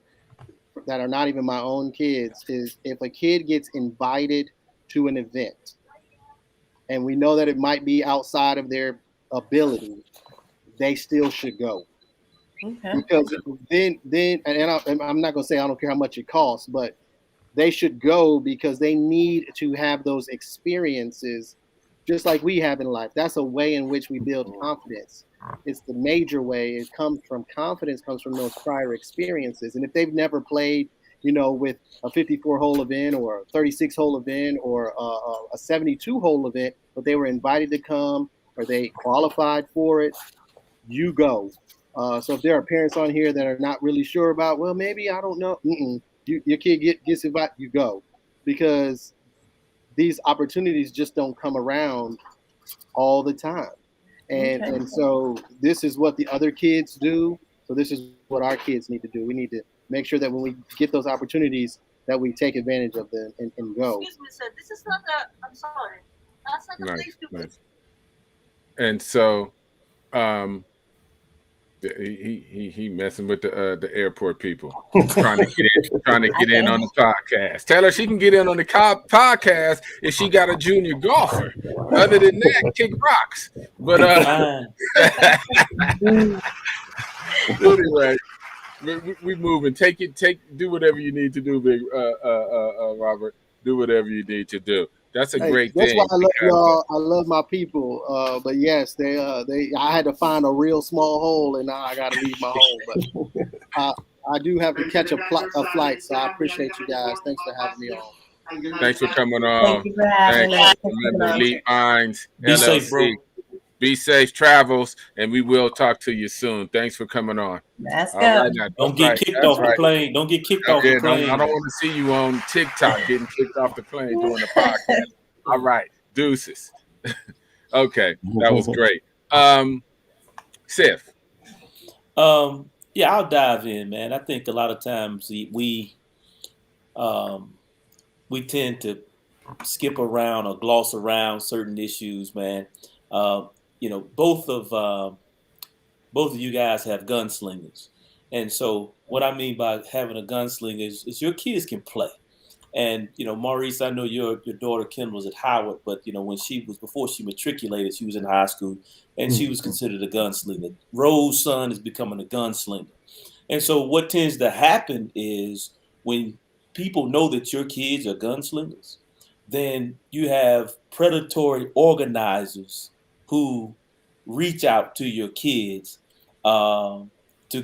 that are not even my own kids is if a kid gets invited to an event and we know that it might be outside of their ability, they still should go. Okay. because then and I'm not gonna say I don't care how much it costs, but they should go because they need to have those experiences just like we have in life. That's a way in which we build confidence. It's the major way. It comes from confidence, comes from those prior experiences. And if they've never played, with a 54 hole event or a 36 hole event or a 72 hole event, but they were invited to come or they qualified for it, you go. So if there are parents on here that are not really sure about, well, maybe I don't know, your kid gets invited, you go, because these opportunities just don't come around all the time. And Okay. and so this is what the other kids do. So this is what our kids need to do. We need to make sure that when we get those opportunities, that we take advantage of them and go. Excuse me, sir. This is not a. I'm sorry. That's not a Nice, place to be. nice. And so, he messing with the airport people, trying to get in on the podcast. Tell her she can get in on the podcast if she got a junior golfer. Other than that, kick rocks. But anyway, we moving. Do whatever you need to do, big Robert. Do whatever you need to do. That's a great That's thing. why I love y'all. I love my people. But yes, they I had to find a real small hole, and now I got to leave my home. But I do have to catch a flight, so I appreciate you guys. Thanks for having me on. Thanks for coming on. Thank you for having us. Remember, Elite Minds, Be LLC. safe, bro. Be safe travels, and we will talk to you soon. Thanks for coming on. Let's go. All right, now, Don't get kicked off the plane. Don't get kicked off the plane. I don't want to see you on TikTok getting kicked off the plane doing the podcast. All right, deuces. Okay, that was great. Sif. Yeah, I'll dive in, man. I think a lot of times we tend to skip around or gloss around certain issues, man. Both of you guys have gunslingers, and so what I mean by having a gunslinger is your kids can play. And Maurice, I know your daughter Kim was at Howard, but when before she matriculated, she was in high school, and she was considered a gunslinger. Rose's son is becoming a gunslinger, and so what tends to happen is when people know that your kids are gunslingers, then you have predatory organizers who reach out to your kids to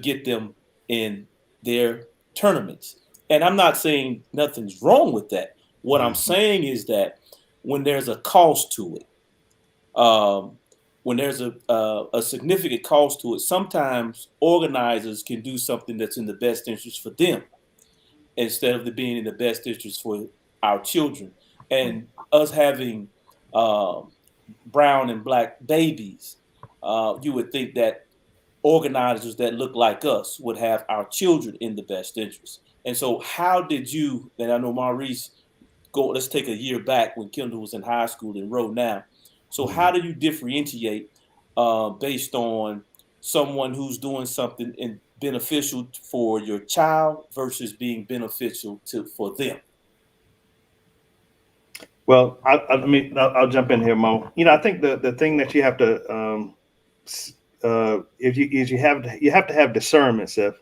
get them in their tournaments. And I'm not saying nothing's wrong with that. What I'm saying is that when there's a cost to it, when there's a significant cost to it, sometimes organizers can do something that's in the best interest for them instead of being in the best interest for our children. And us having brown and black babies, you would think that organizers that look like us would have our children in the best interest. And so how did you, and I know Maurice, let's take a year back when Kendall was in high school and Roe now. So how do you differentiate based on someone who's doing something beneficial for your child versus being beneficial for them? Well, I'll jump in here, Mo. I think the thing that you have to you have to have discernment, Seth.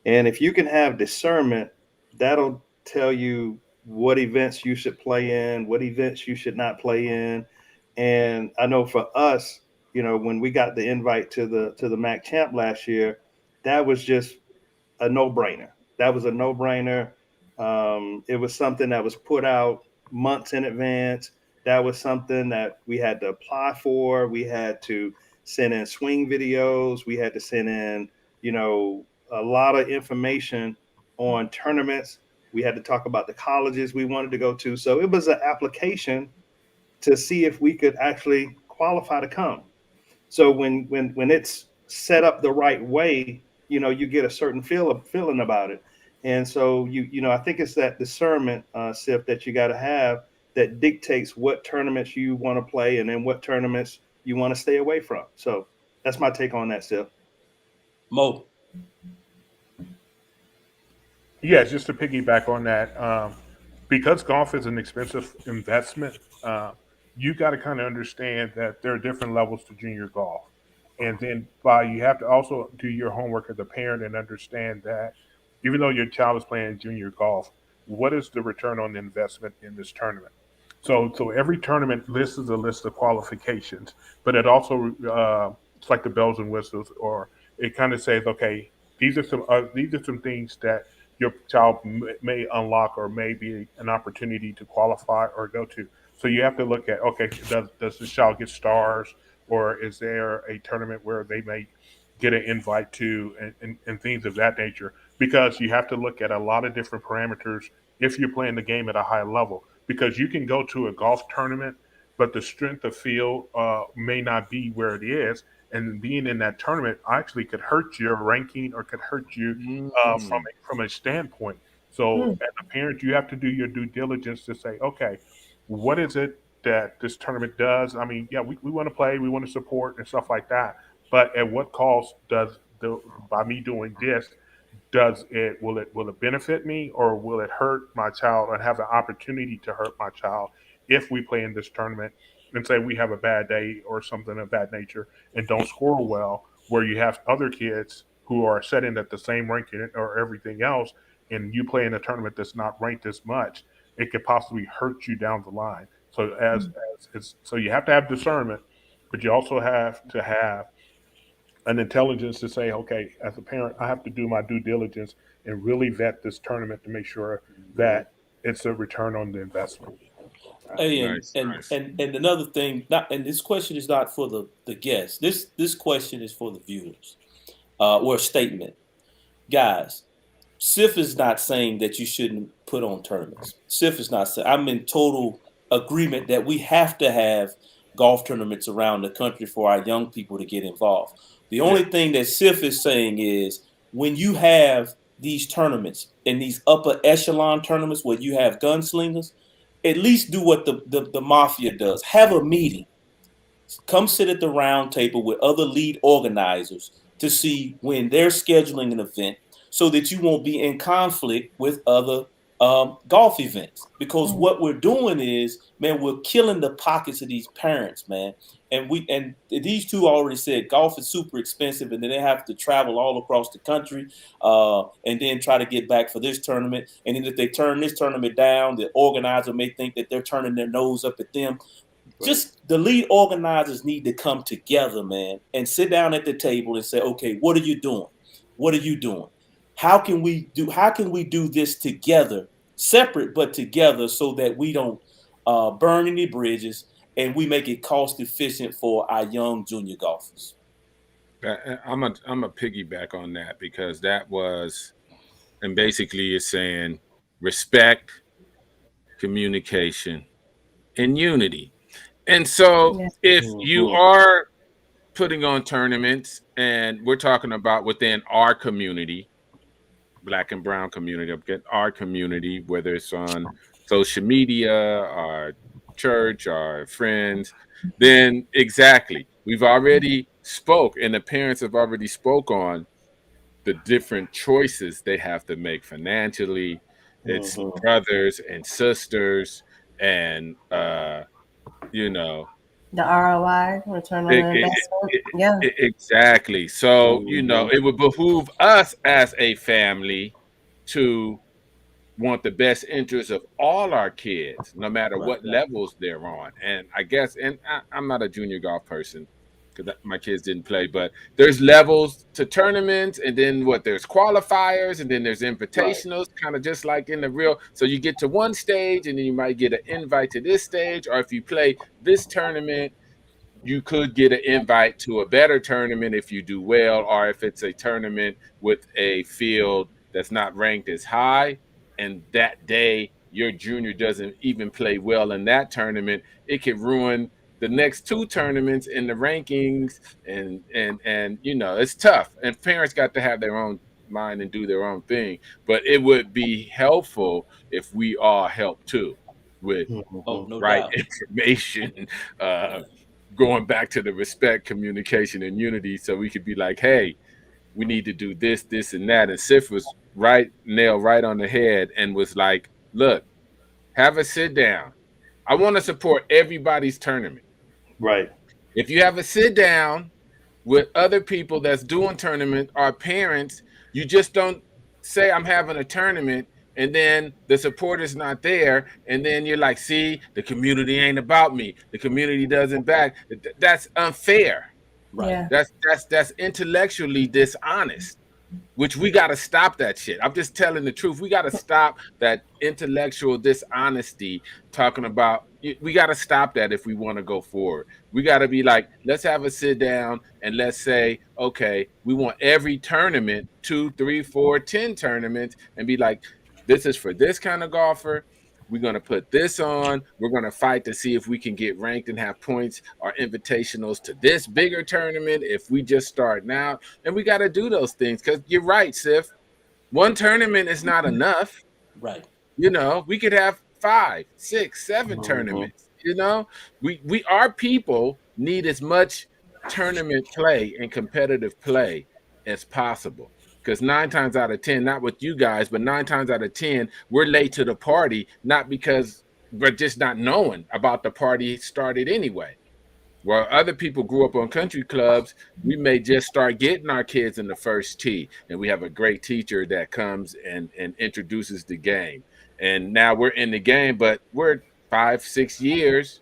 And if you can have discernment, that'll tell you what events you should play in, what events you should not play in. And I know for us, when we got the invite to the MAC champ last year, that was just a no-brainer. That was a no-brainer. It was something that was put out months in advance. That was something that we had to apply for. We had to send in swing videos. We had to send in, a lot of information on tournaments. We had to talk about the colleges we wanted to go to. So it was an application to see if we could actually qualify to come. So when it's set up the right way, you get a certain feeling about it. And so I think it's that discernment, Sif, that you got to have that dictates what tournaments you want to play and then what tournaments you want to stay away from. So that's my take on that, Sif. Mo. Yeah, just to piggyback on that, because golf is an expensive investment, you got to kind of understand that there are different levels to junior golf. And then you have to also do your homework as a parent and understand that even though your child is playing junior golf, what is the return on investment in this tournament? So every tournament lists a list of qualifications, but it also it's like the bells and whistles, or it kind of says, okay, these are some things that your child may unlock or may be an opportunity to qualify or go to. So you have to look at, okay, does this child get stars, or is there a tournament where they may get an invite to, and things of that nature? Because you have to look at a lot of different parameters if you're playing the game at a high level. Because you can go to a golf tournament, but the strength of field may not be where it is, and being in that tournament actually could hurt your ranking or could hurt you from a standpoint. So, Hmm. as a parent, you have to do your due diligence to say, okay, what is it that this tournament does? I mean, yeah, we want to play, we want to support and stuff like that, but at what cost does by me doing this, does it will it benefit me, or will it hurt my child and have an opportunity to hurt my child if we play in this tournament and say we have a bad day or something of that nature and don't score well, where you have other kids who are setting at the same ranking or everything else, and you play in a tournament that's not ranked as much, it could possibly hurt you down the line. So as it's, so you have to have discernment, but you also have to have an intelligence to say, okay, as a parent, I have to do my due diligence and really vet this tournament to make sure that it's a return on the investment. Hey, Nice, nice. and another thing, not, and this question is not for the guests. This question is for the viewers, or a statement, guys. Sif is not saying that you shouldn't put on tournaments. Sif is not saying. I'm in total agreement that we have to have golf tournaments around the country for our young people to get involved. The only thing that Sif is saying is when you have these tournaments and these upper echelon tournaments where you have gunslingers, at least do what the mafia does. Have a meeting. Come sit at the round table with other lead organizers to see when they're scheduling an event so that you won't be in conflict with other golf events. Because what we're doing is, man, we're killing the pockets of these parents, man. And these two already said golf is super expensive, and then they have to travel all across the country, and then try to get back for this tournament. And then if they turn this tournament down, the organizer may think that they're turning their nose up at them. Just the lead organizers need to come together, man, and sit down at the table and say, okay, what are you doing? What are you doing? How can we do this together, separate but together, so that we don't burn any bridges and we make it cost efficient for our young junior golfers? I'm a piggyback on that, because that was, and basically it's saying respect, communication, and unity. And so Yes. if you are putting on tournaments, and we're talking about within our community, Black and brown community, our community, whether it's on social media, our church, our friends, then exactly, we've already spoke, and the parents have already spoke on the different choices they have to make financially. It's brothers and sisters, and you know, The ROI, return on it, investment. Yeah. exactly. So, it would behoove us as a family to want the best interest of all our kids, no matter what levels they're on. And I guess, and I'm not a junior golf person because my kids didn't play, but there's levels to tournaments, and then there's qualifiers, and then there's invitationals, kind of just like in the real. So you get to one stage, and then you might get an invite to this stage, or if you play this tournament, you could get an invite to a better tournament if you do well, or if it's a tournament with a field that's not ranked as high, and that day your junior doesn't even play well in that tournament, it could ruin the next two tournaments in the rankings, and it's tough, and parents got to have their own mind and do their own thing. But it would be helpful if we all help too with No right doubt. information, going back to the respect, communication, and unity, so we could be like, hey, we need to do this, this, and that. And Sif was nailed right on the head, and was like, look, have a sit down. I want to support everybody's tournament. Right. If you have a sit down, with other people that's doing tournament are parents. You just don't say I'm having a tournament and then the support is not there, and then you're like, see, the community ain't about me. The community doesn't back. That's unfair. Right. Yeah. That's intellectually dishonest, which we got to stop that shit. I'm just telling the truth. We got to stop that intellectual dishonesty talking about. We got to stop that if we want to go forward. We got to be like, let's have a sit down and let's say, okay, we want every tournament, 2, 3, 4, 10 tournaments, and be like, this is for this kind of golfer. We're going to put this on. We're going to fight to see if we can get ranked and have points or invitationals to this bigger tournament if we just start now. And we got to do those things because you're right, Sif. One tournament is not enough. Right. You know, we could have 5, 6, 7 tournaments. You know, we our people need as much tournament play and competitive play as possible. Because 9 times out of 10, not with you guys, but 9 times out of 10, we're late to the party, not because we're just not knowing about the party started anyway. While other people grew up on country clubs, we may just start getting our kids in the first tee, and we have a great teacher that comes and introduces the game. And now we're in the game, but we're 5, 6 years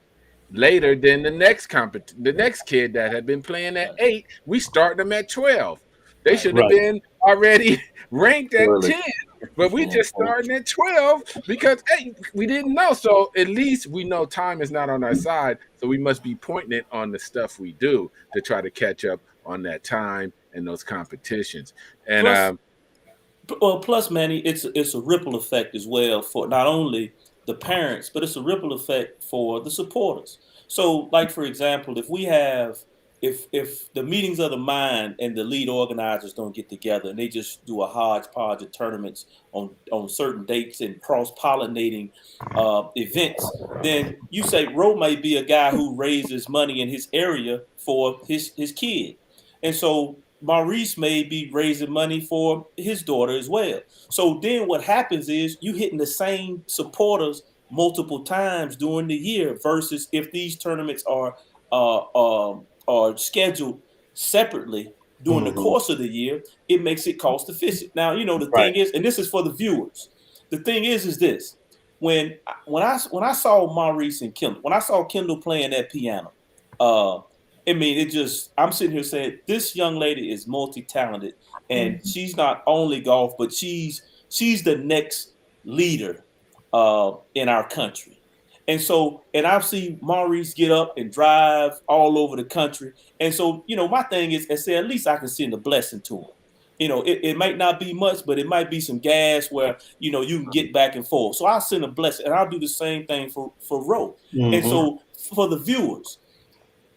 later than the next kid that had been playing at 8. We start them at 12. They should have been already ranked at 10, but we just starting at 12 because hey, we didn't know. So at least we know time is not on our side. So we must be pointing it on the stuff we do to try to catch up on that time and those competitions. And plus, Manny, it's a ripple effect as well for not only the parents, but it's a ripple effect for the supporters. So, like for example, if the meetings of the mind and the lead organizers don't get together and they just do a hodgepodge of tournaments on certain dates and cross-pollinating events, then you say Ro may be a guy who raises money in his area for his kid. And so Maurice may be raising money for his daughter as well. So then what happens is you hitting the same supporters multiple times during the year versus if these tournaments are scheduled separately during the course of the year, it makes it cost efficient. Now, you know, the thing is, and this is for the viewers, the thing is this. When I saw Maurice and Kendall, when I saw Kendall playing that piano, I mean, I'm sitting here saying this young lady is multi-talented and she's not only golf, but she's the next leader in our country. And so, and I've seen Maurice get up and drive all over the country. And so, you know, my thing is, I say, at least I can send a blessing to him. You know, it might not be much, but it might be some gas where, you know, you can get back and forth. So I'll send a blessing and I'll do the same thing for Ro. And so for the viewers,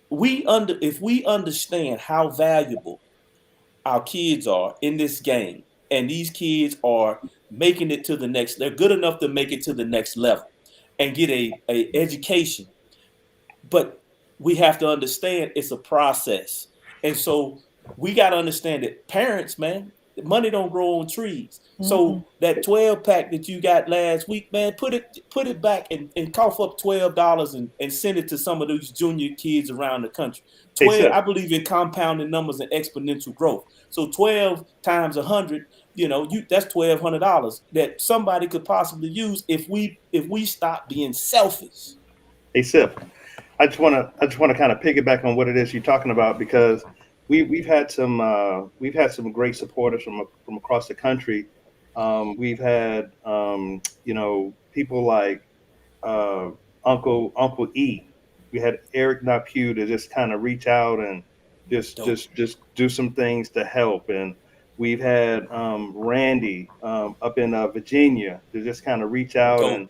if we understand how valuable our kids are in this game, and these kids are making it to the next, they're good enough to make it to the next level and get a education. But we have to understand it's a process. And so we got to understand that parents, man, money don't grow on trees. So that 12 pack that you got last week, man, put it back and cough up $12 and send it to some of those junior kids around the country. 12, I believe in compounding numbers and exponential growth. So 12 times 100, you know, that's $1,200 that somebody could possibly use if we stop being selfish. Hey, Sif, I just want to kind of piggyback on what it is you're talking about, because we've had some great supporters from across the country. We've had you know, people like Uncle E. We had Eric Napu to just kind of reach out and just do some things to help. And we've had Randy up in Virginia to just kind of reach out and,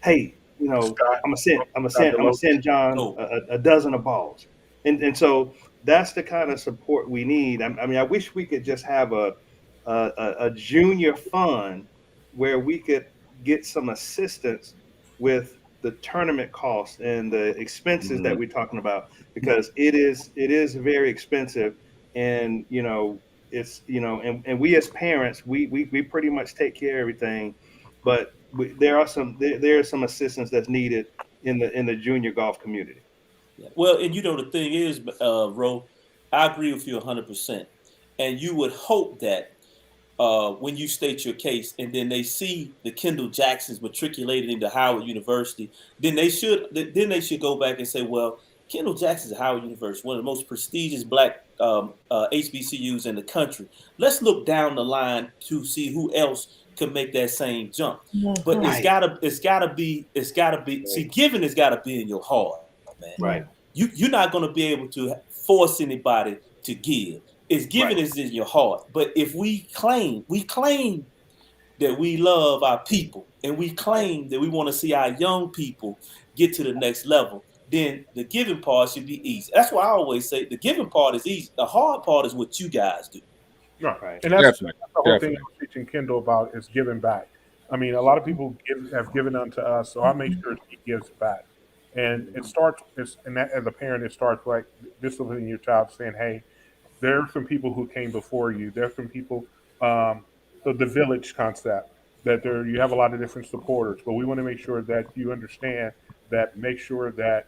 hey, you know, I'm gonna send John a dozen of balls. And so that's the kind of support we need. I mean, I wish we could just have a junior fund where we could get some assistance with the tournament costs and the expenses that we're talking about, because it is very expensive. And, you know, it's, you know, and we as parents, we pretty much take care of everything, but there are some assistance that's needed in the junior golf community. Well, and you know, the thing is, Ro, I agree with you 100%. And you would hope that when you state your case, and then they see the Kendall Jacksons matriculated into Howard University, then they should go back and say, well, Kendall Jackson's at Howard University, one of the most prestigious black HBCUs in the country. Let's look down the line to see who else can make that same jump. But Mhm. it's gotta be. See, giving has gotta be in your heart, man. Right. You're not gonna be able to force anybody to give. It's giving Right. is in your heart. But if we claim that we love our people and we claim that we want to see our young people get to the next level, then the giving part should be easy. That's why I always say the giving part is easy. The hard part is what you guys do. No, Right. and that's Definitely, the whole thing definitely. I was teaching Kendall about is giving back. I mean, a lot of people have given unto us, so I make sure he gives back. And it starts, and that as a parent, it starts like disciplining your child, saying, "Hey, there are some people who came before you. There's some people, um, the village concept that there you have a lot of different supporters, but we want to make sure that you understand that. Make sure that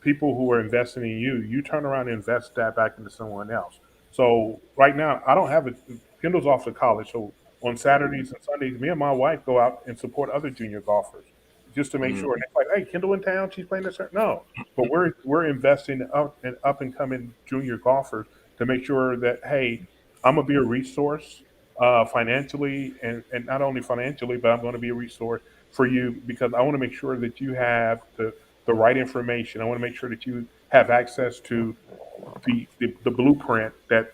people who are investing in you, you turn around and invest that back into someone else. So right now, I don't have a Kendall's off to college, so on Saturdays and Sundays, me and my wife go out and support other junior golfers just to make Mm. sure. And it's like, hey, Kendall in town, she's playing this. No, but we're investing up and coming junior golfers to make sure that hey, I'm gonna be a resource financially and not only financially, but I'm going to be a resource for you because I want to make sure that you have the right information. I want to make sure that you have access to the blueprint that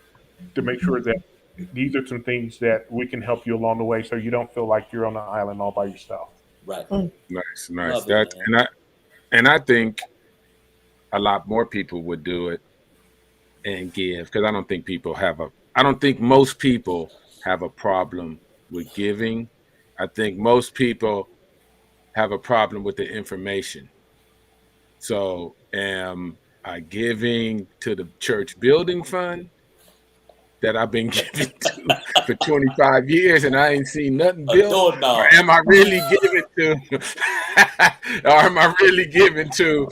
to make sure that these are some things that we can help you along the way so you don't feel like you're on the island all by yourself. Right. Nice, nice. Love That it, man. and I think a lot more people would do it and give because I don't think most people have a problem with giving. I think most people have a problem with the information. So am I giving to the church building fund that I've been giving to for 25 years and I ain't seen nothing A built? doorknob. Or am I really giving to or am I really giving to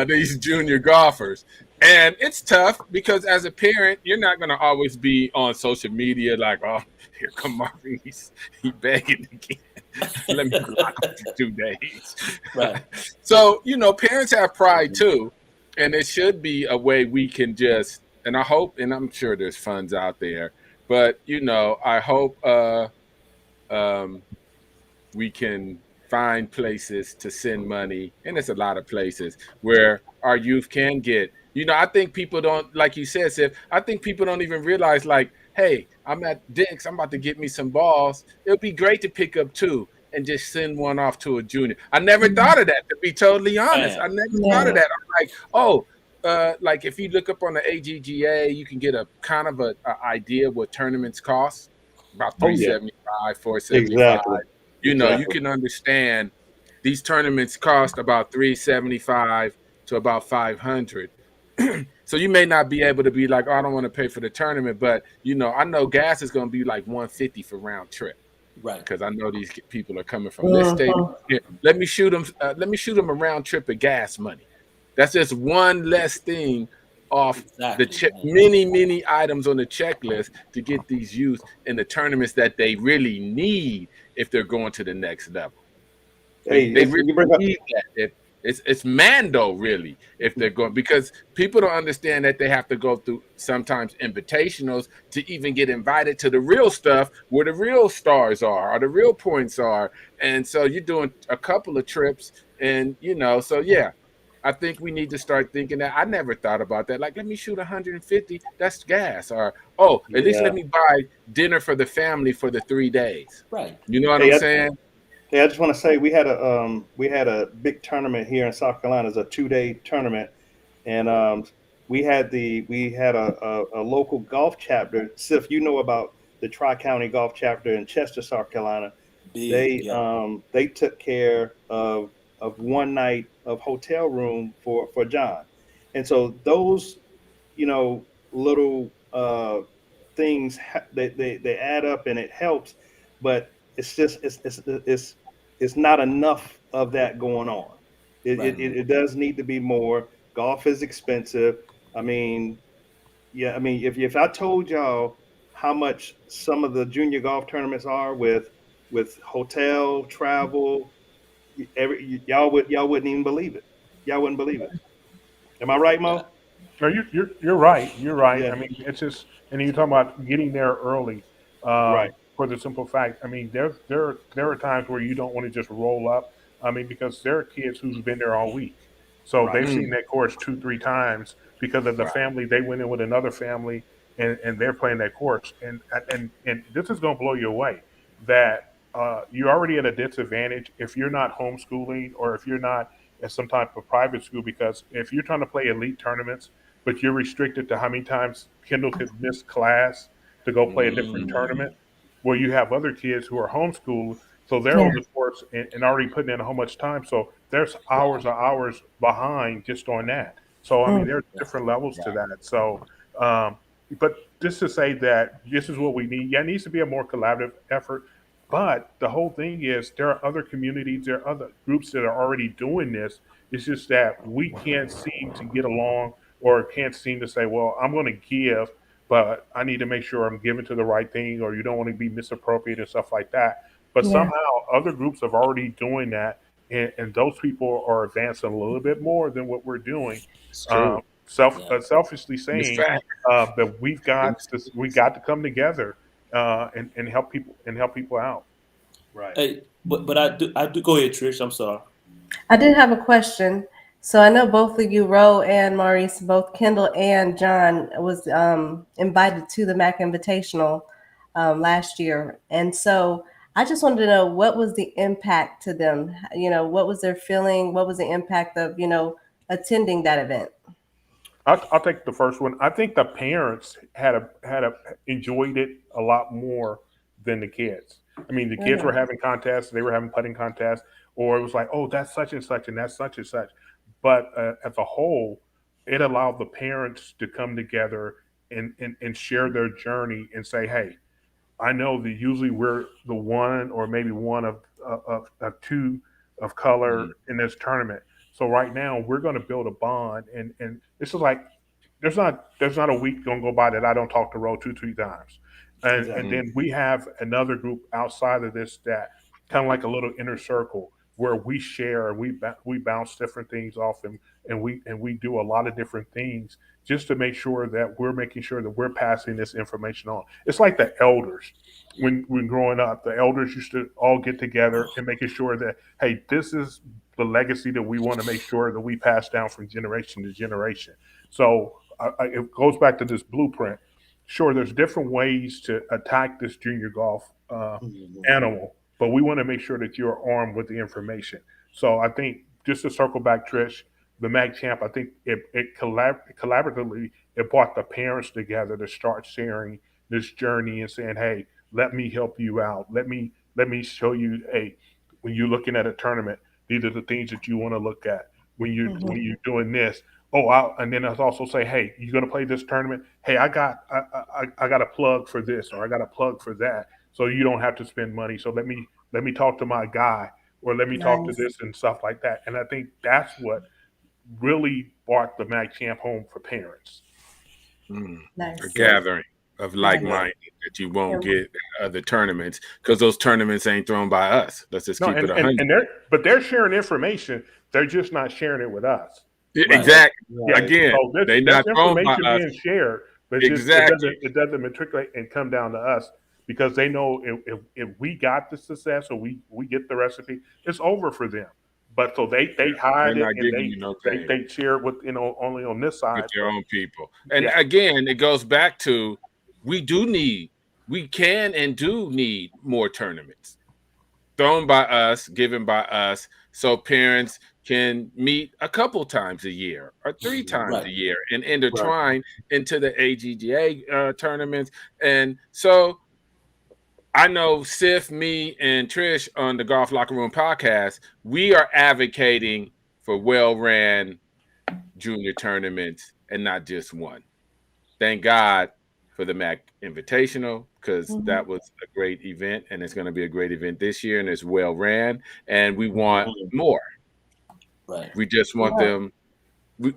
these junior golfers? And it's tough because as a parent, you're not going to always be on social media like, oh, here come Maurice. He begging again. Let me block him for 2 days. Right. So, parents have pride too. And it should be a way we can just, and I hope, and I'm sure there's funds out there, but, I hope we can find places to send money, and there's a lot of places where our youth can get. I think people don't, like you said, Sif, I think people don't even realize, like, hey, I'm at Dick's, I'm about to get me some balls. It would be great to pick up two and just send one off to a junior. I never thought of that, to be totally honest. I Man. never Yeah. thought of that. I'm like, oh, like if you look up on the AGGA, you can get a kind of a idea what tournaments cost, about Oh yeah. $375, $475. Exactly. You Exactly. can understand these tournaments cost about $375 to about $500. So you may not be able to be like, oh, I don't want to pay for the tournament, but I know gas is going to be like $150 for round trip Right. because I know these people are coming from this state. Yeah, let me shoot them. Let me shoot them a round trip of gas money. That's just one less thing off Exactly, the man. many items on the checklist to get these youth in the tournaments that they really need if they're going to the next level. Hey, They you really bring up need that. It's Mando really if they're going, because people don't understand that they have to go through sometimes invitationals to even get invited to the real stuff where the real stars are or the real points are. And so you're doing a couple of trips and so yeah, I think we need to start thinking that. I never thought about that. Like, let me shoot 150. That's gas. Or, oh, at least yeah. let me buy dinner for the family for the 3 days. Right. You know what Hey, I'm saying? Hey, I just want to say we had a big tournament here in South Carolina. It's a 2-day tournament, and we had a local golf chapter. Sif, you know about the Tri-County Golf Chapter in Chester, South Carolina. Big. Yeah. They took care of one night of hotel room for John, and so those little things they add up and it helps, but it's just it's not enough of that going on. Right. It does need to be more. Golf is expensive. I mean, Yeah, I mean, if I told y'all how much some of the junior golf tournaments are with hotel travel, y'all wouldn't even believe it. Y'all wouldn't believe it. Am I right, Yeah. Mo? No, you're right. You're right. I Yeah, mean, it's just, and you're talking about getting there early, right. for the simple fact. I mean, there are times where you don't want to just roll up. I mean, because there are kids who's been there all week, so Right. they've seen that course 2, 3 times because of the Right. family. They went in with another family, and they're playing that course. And this is going to blow you away that you're already at a disadvantage if you're not homeschooling or if you're not at some type of private school, because if you're trying to play elite tournaments but you're restricted to how many times Kendall could miss class to go play a different tournament, where you have other kids who are homeschooled, so they're Yeah. on the course and already putting in how much time. So there's hours or hours behind just on that. So I mean, Mm. there's different levels to that. So, um, but just to say that this is what we need. Yeah, it needs to be a more collaborative effort. But the whole thing is, there are other communities, there are other groups that are already doing this. It's just that we can't seem to get along or can't seem to say, well, I'm going to give, but I need to make sure I'm giving to the right thing, or you don't want to be misappropriated and stuff like that. But Yeah. somehow other groups are already doing that, and those people are advancing a little bit more than what we're doing. It's true. Yeah. Selfishly It's saying fact. that we got to come together and help people out. Right. Hey, but I do go ahead, Trish. I'm sorry. I did have a question. So I know both of you, Ro and Maurice, both Kendall and John, was invited to the Mac Invitational last year, and so I just wanted to know what was the impact to them. You know, what was their feeling? What was the impact of attending that event? I'll take the first one. I think the parents had enjoyed it a lot more than the kids. I mean, the kids were Really? having contests, they were having putting contests, or it was like, oh, that's such and such, and that's such and such. But as a whole, it allowed the parents to come together and share their journey and say, hey, I know that usually we're the one or maybe one of two of color Mhm. in this tournament. So right now we're going to build a bond, and this is like there's not a week gonna go by that I don't talk to Ro 2, 3 times, and Exactly. Mm. then we have another group outside of this that kind of like a little inner circle where we share and we bounce different things off, and we do a lot of different things just to make sure that we're making sure that we're passing this information on. It's like the elders. When growing up, the elders used to all get together and making sure that, hey, this is the legacy that we want to make sure that we pass down from generation to generation. So it goes back to this blueprint. Sure, there's different ways to attack this junior golf Mhm. animal, but we want to make sure that you're armed with the information. So I think, just to circle back, Trish, the Mag Champ, I think collaboratively it brought the parents together to start sharing this journey and saying, hey, let me help you out. Let me show you, hey, when you're looking at a tournament, these are the things that you want to look at when Hmm. you're doing this. Oh, and then I also say, hey, you're gonna play this tournament. Hey, I got a plug for this, or I got a plug for that, so you don't have to spend money. So let me talk to my guy, or let me talk to Nice. this and stuff like that. And I think that's what really brought the Mag Champ home for parents. Mm. A Nice. Yeah. gathering of like Nice. Yeah. minded that you won't And get at other tournaments, because those tournaments ain't thrown by us. Let's just No, keep it and 100. they're sharing information. They're just not sharing it with us. Right. Exactly. Yeah. Right. Again, So they that's not thrown by information us. being shared, but it Exactly. doesn't matriculate and come down to us, because they know if we got the success, or we get the recipe, it's over for them. But so they Yeah. They're hide it, not and giving you no they game they share it with, only on this with side. their But own people. And yeah, again, it goes back to we do need, we can and do need more tournaments thrown by us, given by us, so parents can meet a couple times a year or three times Right. a year and Right. intertwine into the AGGA tournaments. And so I know Sif, me, and Trish on the Golf Locker Room podcast, we are advocating for well-ran junior tournaments and not just one. Thank God for the MAC Invitational, because mhm. that was a great event, and it's going to be a great event this year, and it's well ran, and we want Mhm. more. Right. We just want Yeah. them.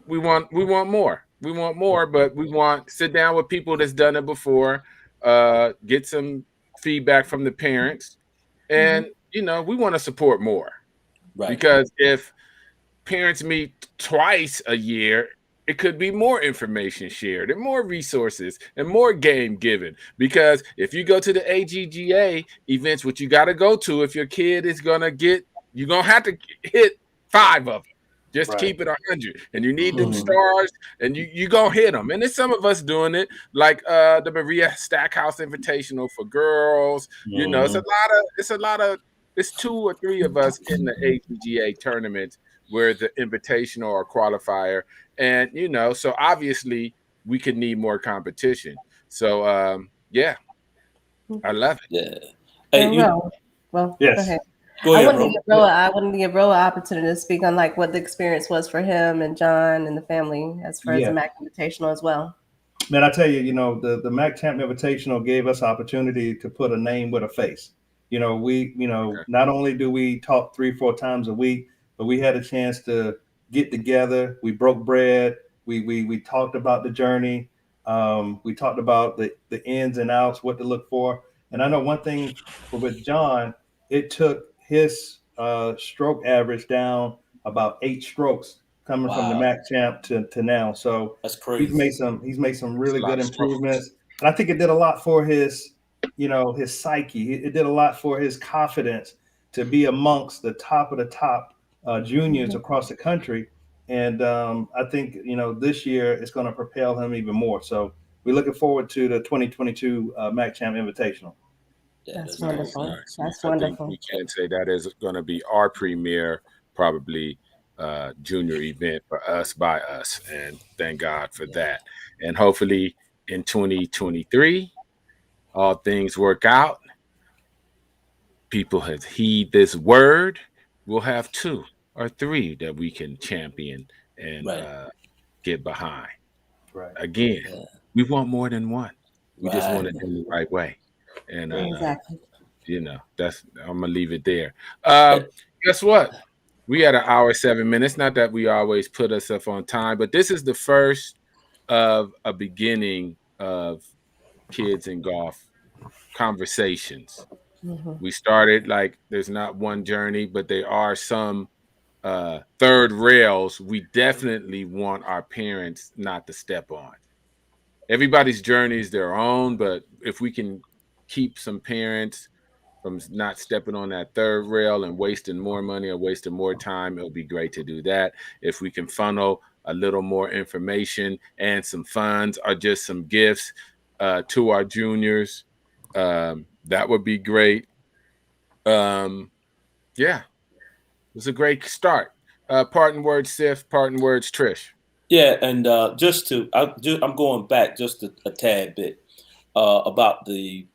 We want more. We want more, but we want sit down with people that's done it before, get some feedback from the parents, and we want to support more. Right. Because if parents meet twice a year, it could be more information shared and more resources and more game given. Because if you go to the AGGA events, what you got to go to if your kid is going to get, you're going to have to hit 5 of them. Just Right. keep it 100. And you need them stars, and you going to hit them. And there's some of us doing it, like the Maria Stackhouse Invitational for girls. It's 2 or 3 of us in the AGGA tournament where the invitational or qualifier. And, so obviously we could need more competition. So, yeah, I love it. Yeah. Hey, Hey, well, Yes. go ahead. go I ahead, wanted to give Roa an opportunity to speak on like what the experience was for him and John and the family as far as the MAC Invitational as well. Man, I tell you, the MAC Champ Invitational gave us opportunity to put a name with a face. Not only do we talk 3-4 times a week, but we had a chance to get together. We broke bread. We talked about the journey. We talked about the ins and outs, what to look for. And I know one thing with John, it took his stroke average down about 8 strokes coming from the MAC Champ to now. So that's crazy. He's made some really good improvements, and I think it did a lot for his psyche. It did a lot for his confidence to be amongst the top of the top juniors across the country. And I think this year it's going to propel him even more. So we're looking forward to the 2022 MAC Champ Invitational. Yeah, That's wonderful. Nice. That's I wonderful. think we can say that is going to be our premier, probably junior event for us by us, and thank God for that. And hopefully in 2023, all things work out. People have heed this word. We'll have 2 or 3 that we can champion and get behind. Right. Again, we want more than one. We just want it in the right way. And Exactly. that's I'm gonna leave it there. Guess what? We had 1 hour 7 minutes. Not that we always put ourselves on time, but this is the first of a beginning of Kids in Golf conversations. We started like there's not one journey, but there are some third rails we definitely want our parents not to step on. Everybody's journey is their own, but if we can keep some parents from not stepping on that third rail and wasting more money or wasting more time, it'll be great to do that. If we can funnel a little more information and some funds or just some gifts to our juniors, that would be great. Yeah, it was a great start. Parting words, Sif. Parting words, Trish. Yeah, and I'm going back just a tad bit about the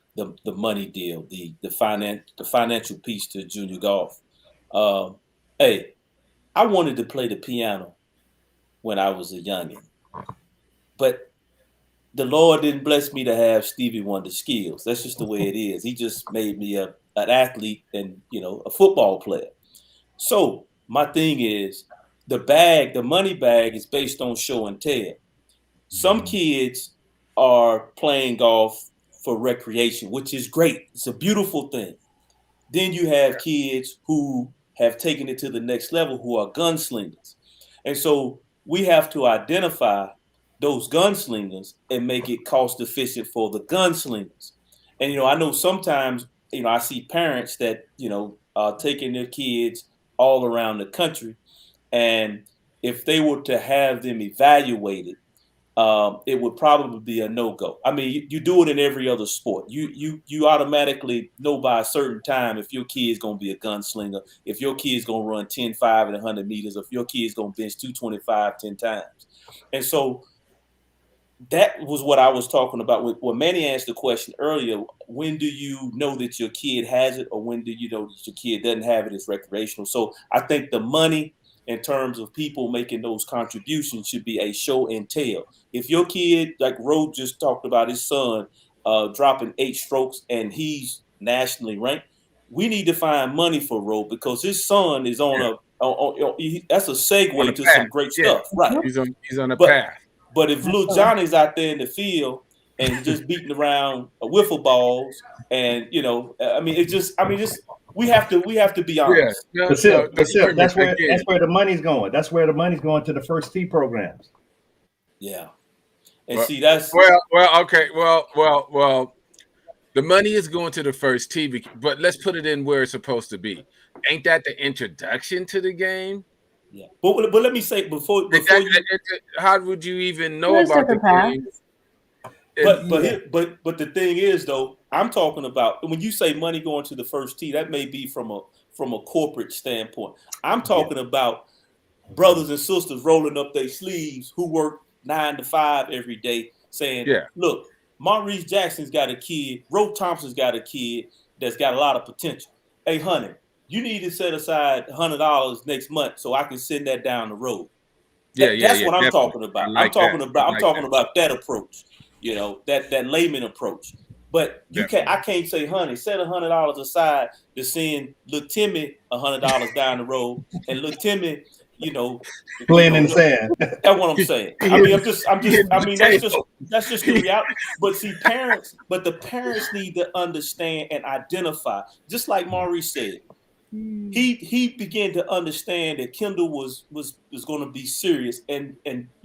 money deal, the financial piece to junior golf. Hey, I wanted to play the piano when I was a youngin', but the Lord didn't bless me to have Stevie Wonder skills. That's just the way it is. He just made me an athlete and a football player. So my thing is the money bag is based on show and tell. Some kids are playing golf for recreation, which is great. It's a beautiful thing. Then you have kids who have taken it to the next level, who are gunslingers. And so we have to identify those gunslingers and make it cost efficient for the gunslingers. And, I know sometimes, I see parents that, are taking their kids all around the country. And if they were to have them evaluated, it would probably be a no-go. I mean, you do it in every other sport. You automatically know by a certain time if your kid is going to be a gunslinger, if your kid is going to run 10, 5, and 100 meters, if your kid is going to bench 225 10 times. And so that was what I was talking about. When Manny asked the question earlier, when do you know that your kid has it, or when do you know that your kid doesn't have it as recreational? So I think the money in terms of people making those contributions should be a show and tell. If your kid, like Ro just talked about his son dropping 8 strokes and he's nationally ranked, we need to find money for Ro because his son is on that's a segue to some great stuff. Right. He's on a path. But if little Johnny's out there in the field and just beating around wiffle balls, and we have to be honest. Yeah, That's no, it. That's where again. the money's going. That's where the money's going, to the first tee programs. Yeah, and Well, see that's okay, well. The money is going to the first tee, but let's put it in where it's supposed to be. Ain't that the introduction to the game? yeah. But let me say before how would you even know There's about the different game? But the thing is, though, I'm talking about when you say money going to the first tee, that may be from a corporate standpoint. I'm talking about brothers and sisters rolling up their sleeves who work 9 to 5 every day, saying, look, Maurice Jackson's got a kid, Thompson's got a kid that's got a lot of potential. Hey, honey, you need to set aside $100 next month so I can send that down the road. That's what I'm talking about. I'm talking about that approach, that layman approach. But I can't say, honey, set $100 aside to send little Timmy $100 down the road, and little Timmy, playing in the sand. That's what I'm saying. That's just the reality. But see, the parents need to understand and identify, just like Maurice said. He began to understand that Kendall was going to be serious, and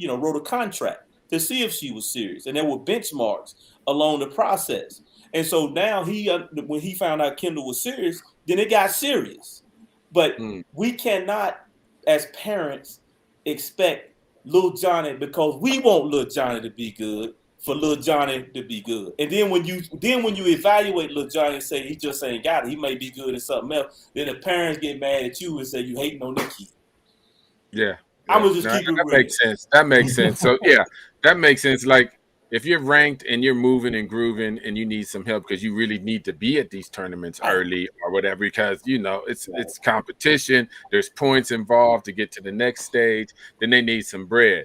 wrote a contract to see if she was serious, and there were benchmarks along the process. And so now when he found out Kendall was serious, then it got serious. But we cannot, as parents, expect little Johnny, because we want little Johnny to be good, for little Johnny to be good. And then when you evaluate little Johnny and say he just ain't got it, he may be good at something else, then the parents get mad at you and say you hating on their kid. Yeah. I'm gonna just keep it real. That makes sense. So that makes sense. Like if you're ranked and you're moving and grooving and you need some help because you really need to be at these tournaments early or whatever, because it's competition, there's points involved to get to the next stage, then they need some bread.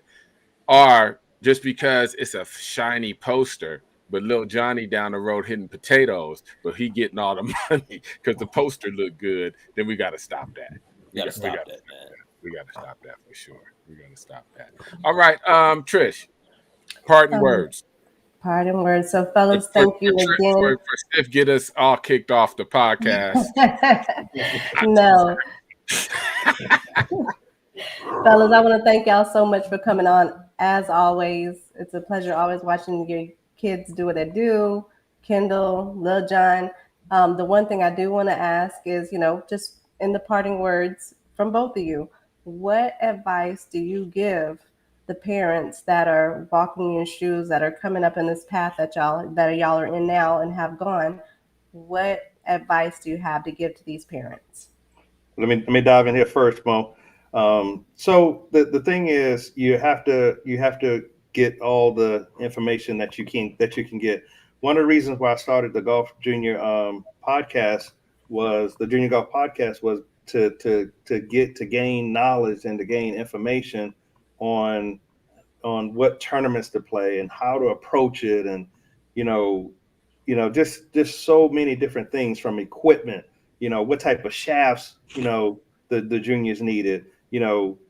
Or just because it's a shiny poster, but little Johnny down the road hitting potatoes, but he getting all the money because the poster looked good, then we got to stop that. We got to stop that, man. We got to stop that for sure. We got to stop that. All right, Trish, parting words. Parting words. So, fellas, thank you again. For Stiff, get us all kicked off the podcast. No. Fellas, I want to thank y'all so much for coming on. As always, it's a pleasure always watching your kids do what they do. Kendall, Lil John. The one thing I do want to ask is, just in the parting words from both of you, what advice do you give the parents that are walking in your shoes, that are coming up in this path that y'all are in now and have gone? What advice do you have to give to these parents? Let me dive in here first, Mo. So the thing is, you have to get all the information that you can get. One of the reasons why I started the Golf Junior podcast was to gain knowledge and to gain information on what tournaments to play and how to approach it, and just so many different things, from equipment, what type of shafts the juniors needed,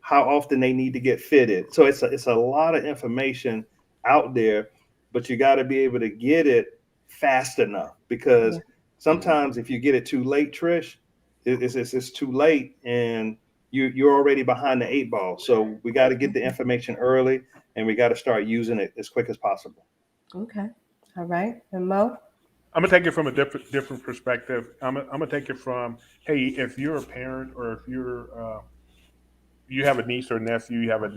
how often they need to get fitted. So it's a lot of information out there, but you got to be able to get it fast enough, because sometimes if you get it too late, Trish, it's too late and you're already behind the 8 ball. So we got to get the information early, and we got to start using it as quick as possible. Okay. All right. And Mo? I'm gonna take it from a different perspective. I'm gonna take it from, hey, if you're a parent, or if you're you have a niece or nephew, you have a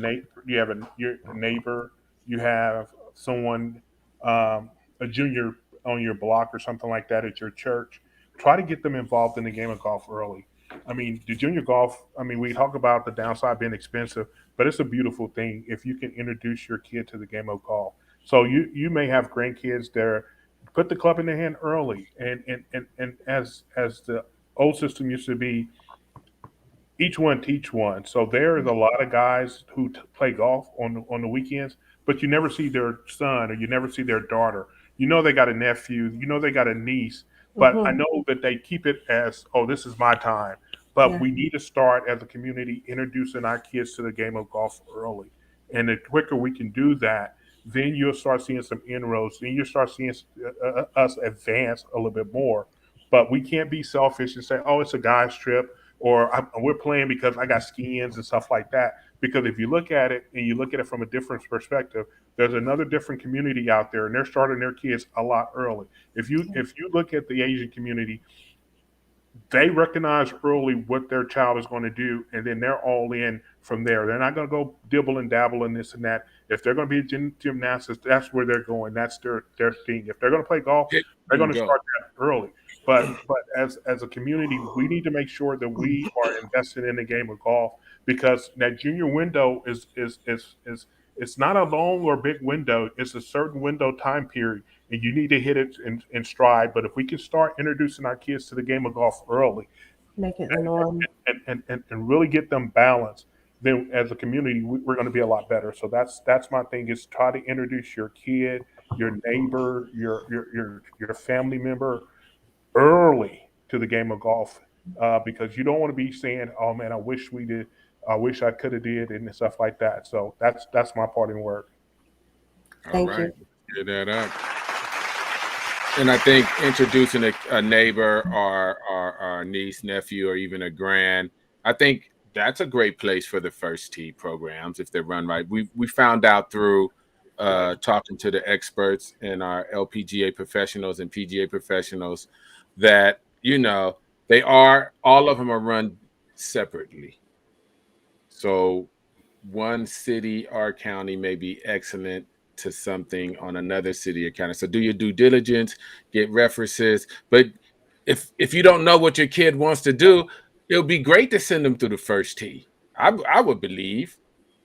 neighbor, you have someone, a junior on your block or something like that at your church, try to get them involved in the game of golf early. I mean, the junior golf, we talk about the downside being expensive, but it's a beautiful thing if you can introduce your kid to the game of golf. So you may have grandkids there. Put the club in their hand early, and as the old system used to be, each one teach one. So there's a lot of guys who play golf on the weekends, but you never see their son or you never see their daughter. They got a nephew, they got a niece, but I know that they keep it as, oh, this is my time. But we need to start as a community introducing our kids to the game of golf early. And the quicker we can do that, then you'll start seeing some inroads. Then you'll start seeing us advance a little bit more. But we can't be selfish and say, "Oh, it's a guy's trip," or "We're playing because I got skins and stuff like that." Because if you look at it and you look at it from a different perspective, there's another different community out there, and they're starting their kids a lot early. If you look at the Asian community, they recognize early what their child is going to do, and then they're all in from there. They're not going to go dibble and dabble in this and that. If they're going to be gymnastics, that's where they're going. That's their thing. If they're going to play golf, they're going to start that early. But as a community, we need to make sure that we are invested in the game of golf, because that junior window is it's not a long or big window. It's a certain window time period, and you need to hit it in stride. But if we can start introducing our kids to the game of golf early, Make it the norm. and really get them balanced, then as a community, we're going to be a lot better. So that's my thing, is try to introduce your kid, your neighbor, your family member early to the game of golf, because you don't want to be saying, "Oh man, I wish we did. I wish I could have did," and stuff like that. So that's my parting word. Thank you. Get that up. And I think introducing a neighbor or a niece, nephew, or even a grand, I think that's a great place for the first tee programs if they're run right. We found out through talking to the experts and our LPGA professionals and PGA professionals that, all of them are run separately. So one city or county may be excellent to something on another city or county. So do your due diligence, get references. But if you don't know what your kid wants to do, it'll be great to send them through the first tee. I would believe,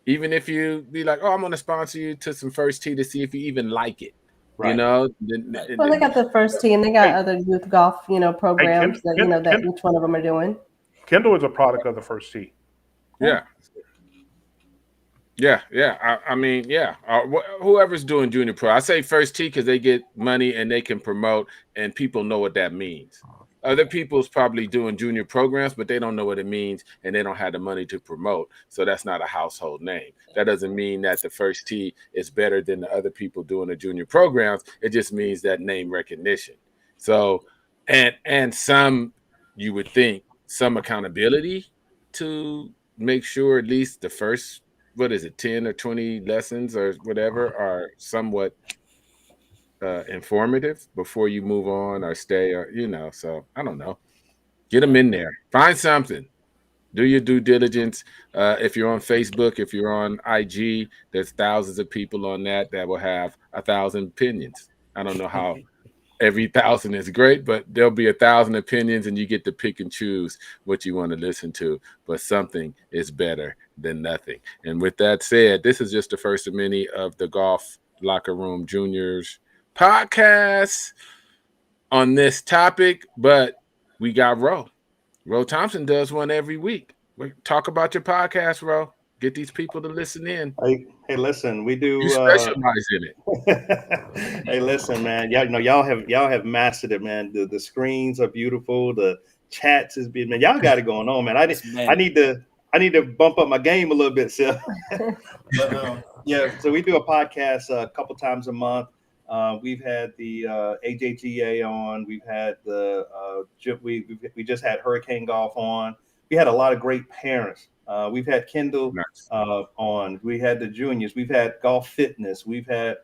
even if you be like, "Oh, I'm going to sponsor you to some first tee to see if you even like it." Right. Well, they got the first tee, and they got other youth golf, programs that each one of them are doing. Kendall is a product of the first tee. Yeah. I mean, whoever's doing junior pro, I say first tee because they get money and they can promote, and people know what that means. Other people's probably doing junior programs, but they don't know what it means, and they don't have the money to promote. So that's not a household name. That doesn't mean that the first tee is better than the other people doing the junior programs. It just means that name recognition. So, and some, you would think, some accountability to make sure at least the first, 10 or 20 lessons or whatever are somewhat informative before you move on or stay, or so I don't know. Get them in there. Find something. Do your due diligence. If you're on Facebook, if you're on IG, there's thousands of people on that will have 1,000 opinions. I don't know how every 1,000 is great, but there'll be 1,000 opinions, and you get to pick and choose what you want to listen to. But something is better than nothing. And with that said, this is just the first of many of the Golf Locker Room Juniors podcast on this topic, but we got Ro Thompson does one every week. Talk about your podcast, Ro. Get these people to listen in. Hey, listen, we do. You specialize in it. Hey, listen, man. Y'all have mastered it, man. The screens are beautiful. The chats is beautiful. Man, y'all got it going on, man. I need to bump up my game a little bit, Seth. But, so we do a podcast a couple times a month. We've had the AJGA on. We've had we just had Hurricane Golf on. We had a lot of great parents. We've had Kendall on. We had the juniors. We've had golf fitness. We've had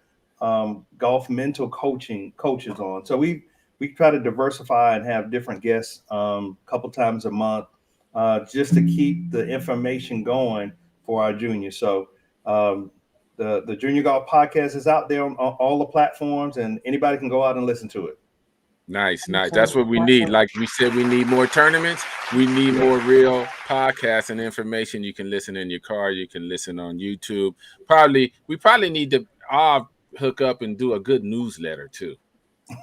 golf mental coaches on. So we try to diversify and have different guests a couple times a month, just to keep the information going for our juniors. So the Junior Golf Podcast is out there on all the platforms, and anybody can go out and listen to it. Nice. That's what we need. Like we said, we need more tournaments. We need more real podcasts and information. You can listen in your car. You can listen on YouTube. We probably need to hook up and do a good newsletter too.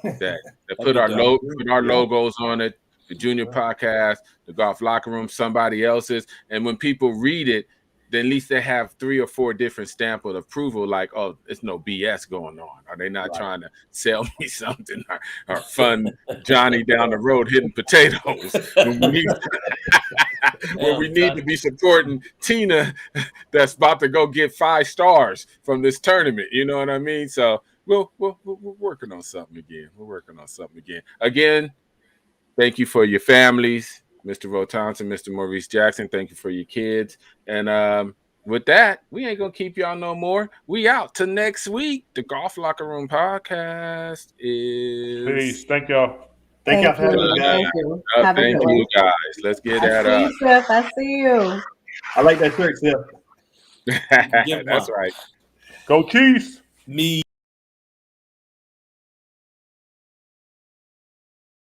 That put our logos on it. The Junior Podcast, the Golf Locker Room, somebody else's, and when people read it, then at least they have 3 or 4 different stamp of approval, like, oh, it's no BS going on. Are they not trying to sell me something or fund Johnny down the road hitting potatoes when we need to be supporting Tina that's about to go get 5 stars from this tournament? You know what I mean? So we're working on something again. Again, thank you for your families, Mr. Thompson, Mr. Maurice Jackson. Thank you for your kids. And with that, we ain't going to keep y'all no more. We out till next week. The Golf Locker Room Podcast is... Peace. Thank y'all. Thank y'all for having me, guys. Thank you. Thank you, guys. Let's get that I up. see you, Sif. I see you. I like that shirt, Sif. That's right. Go Chiefs. Me.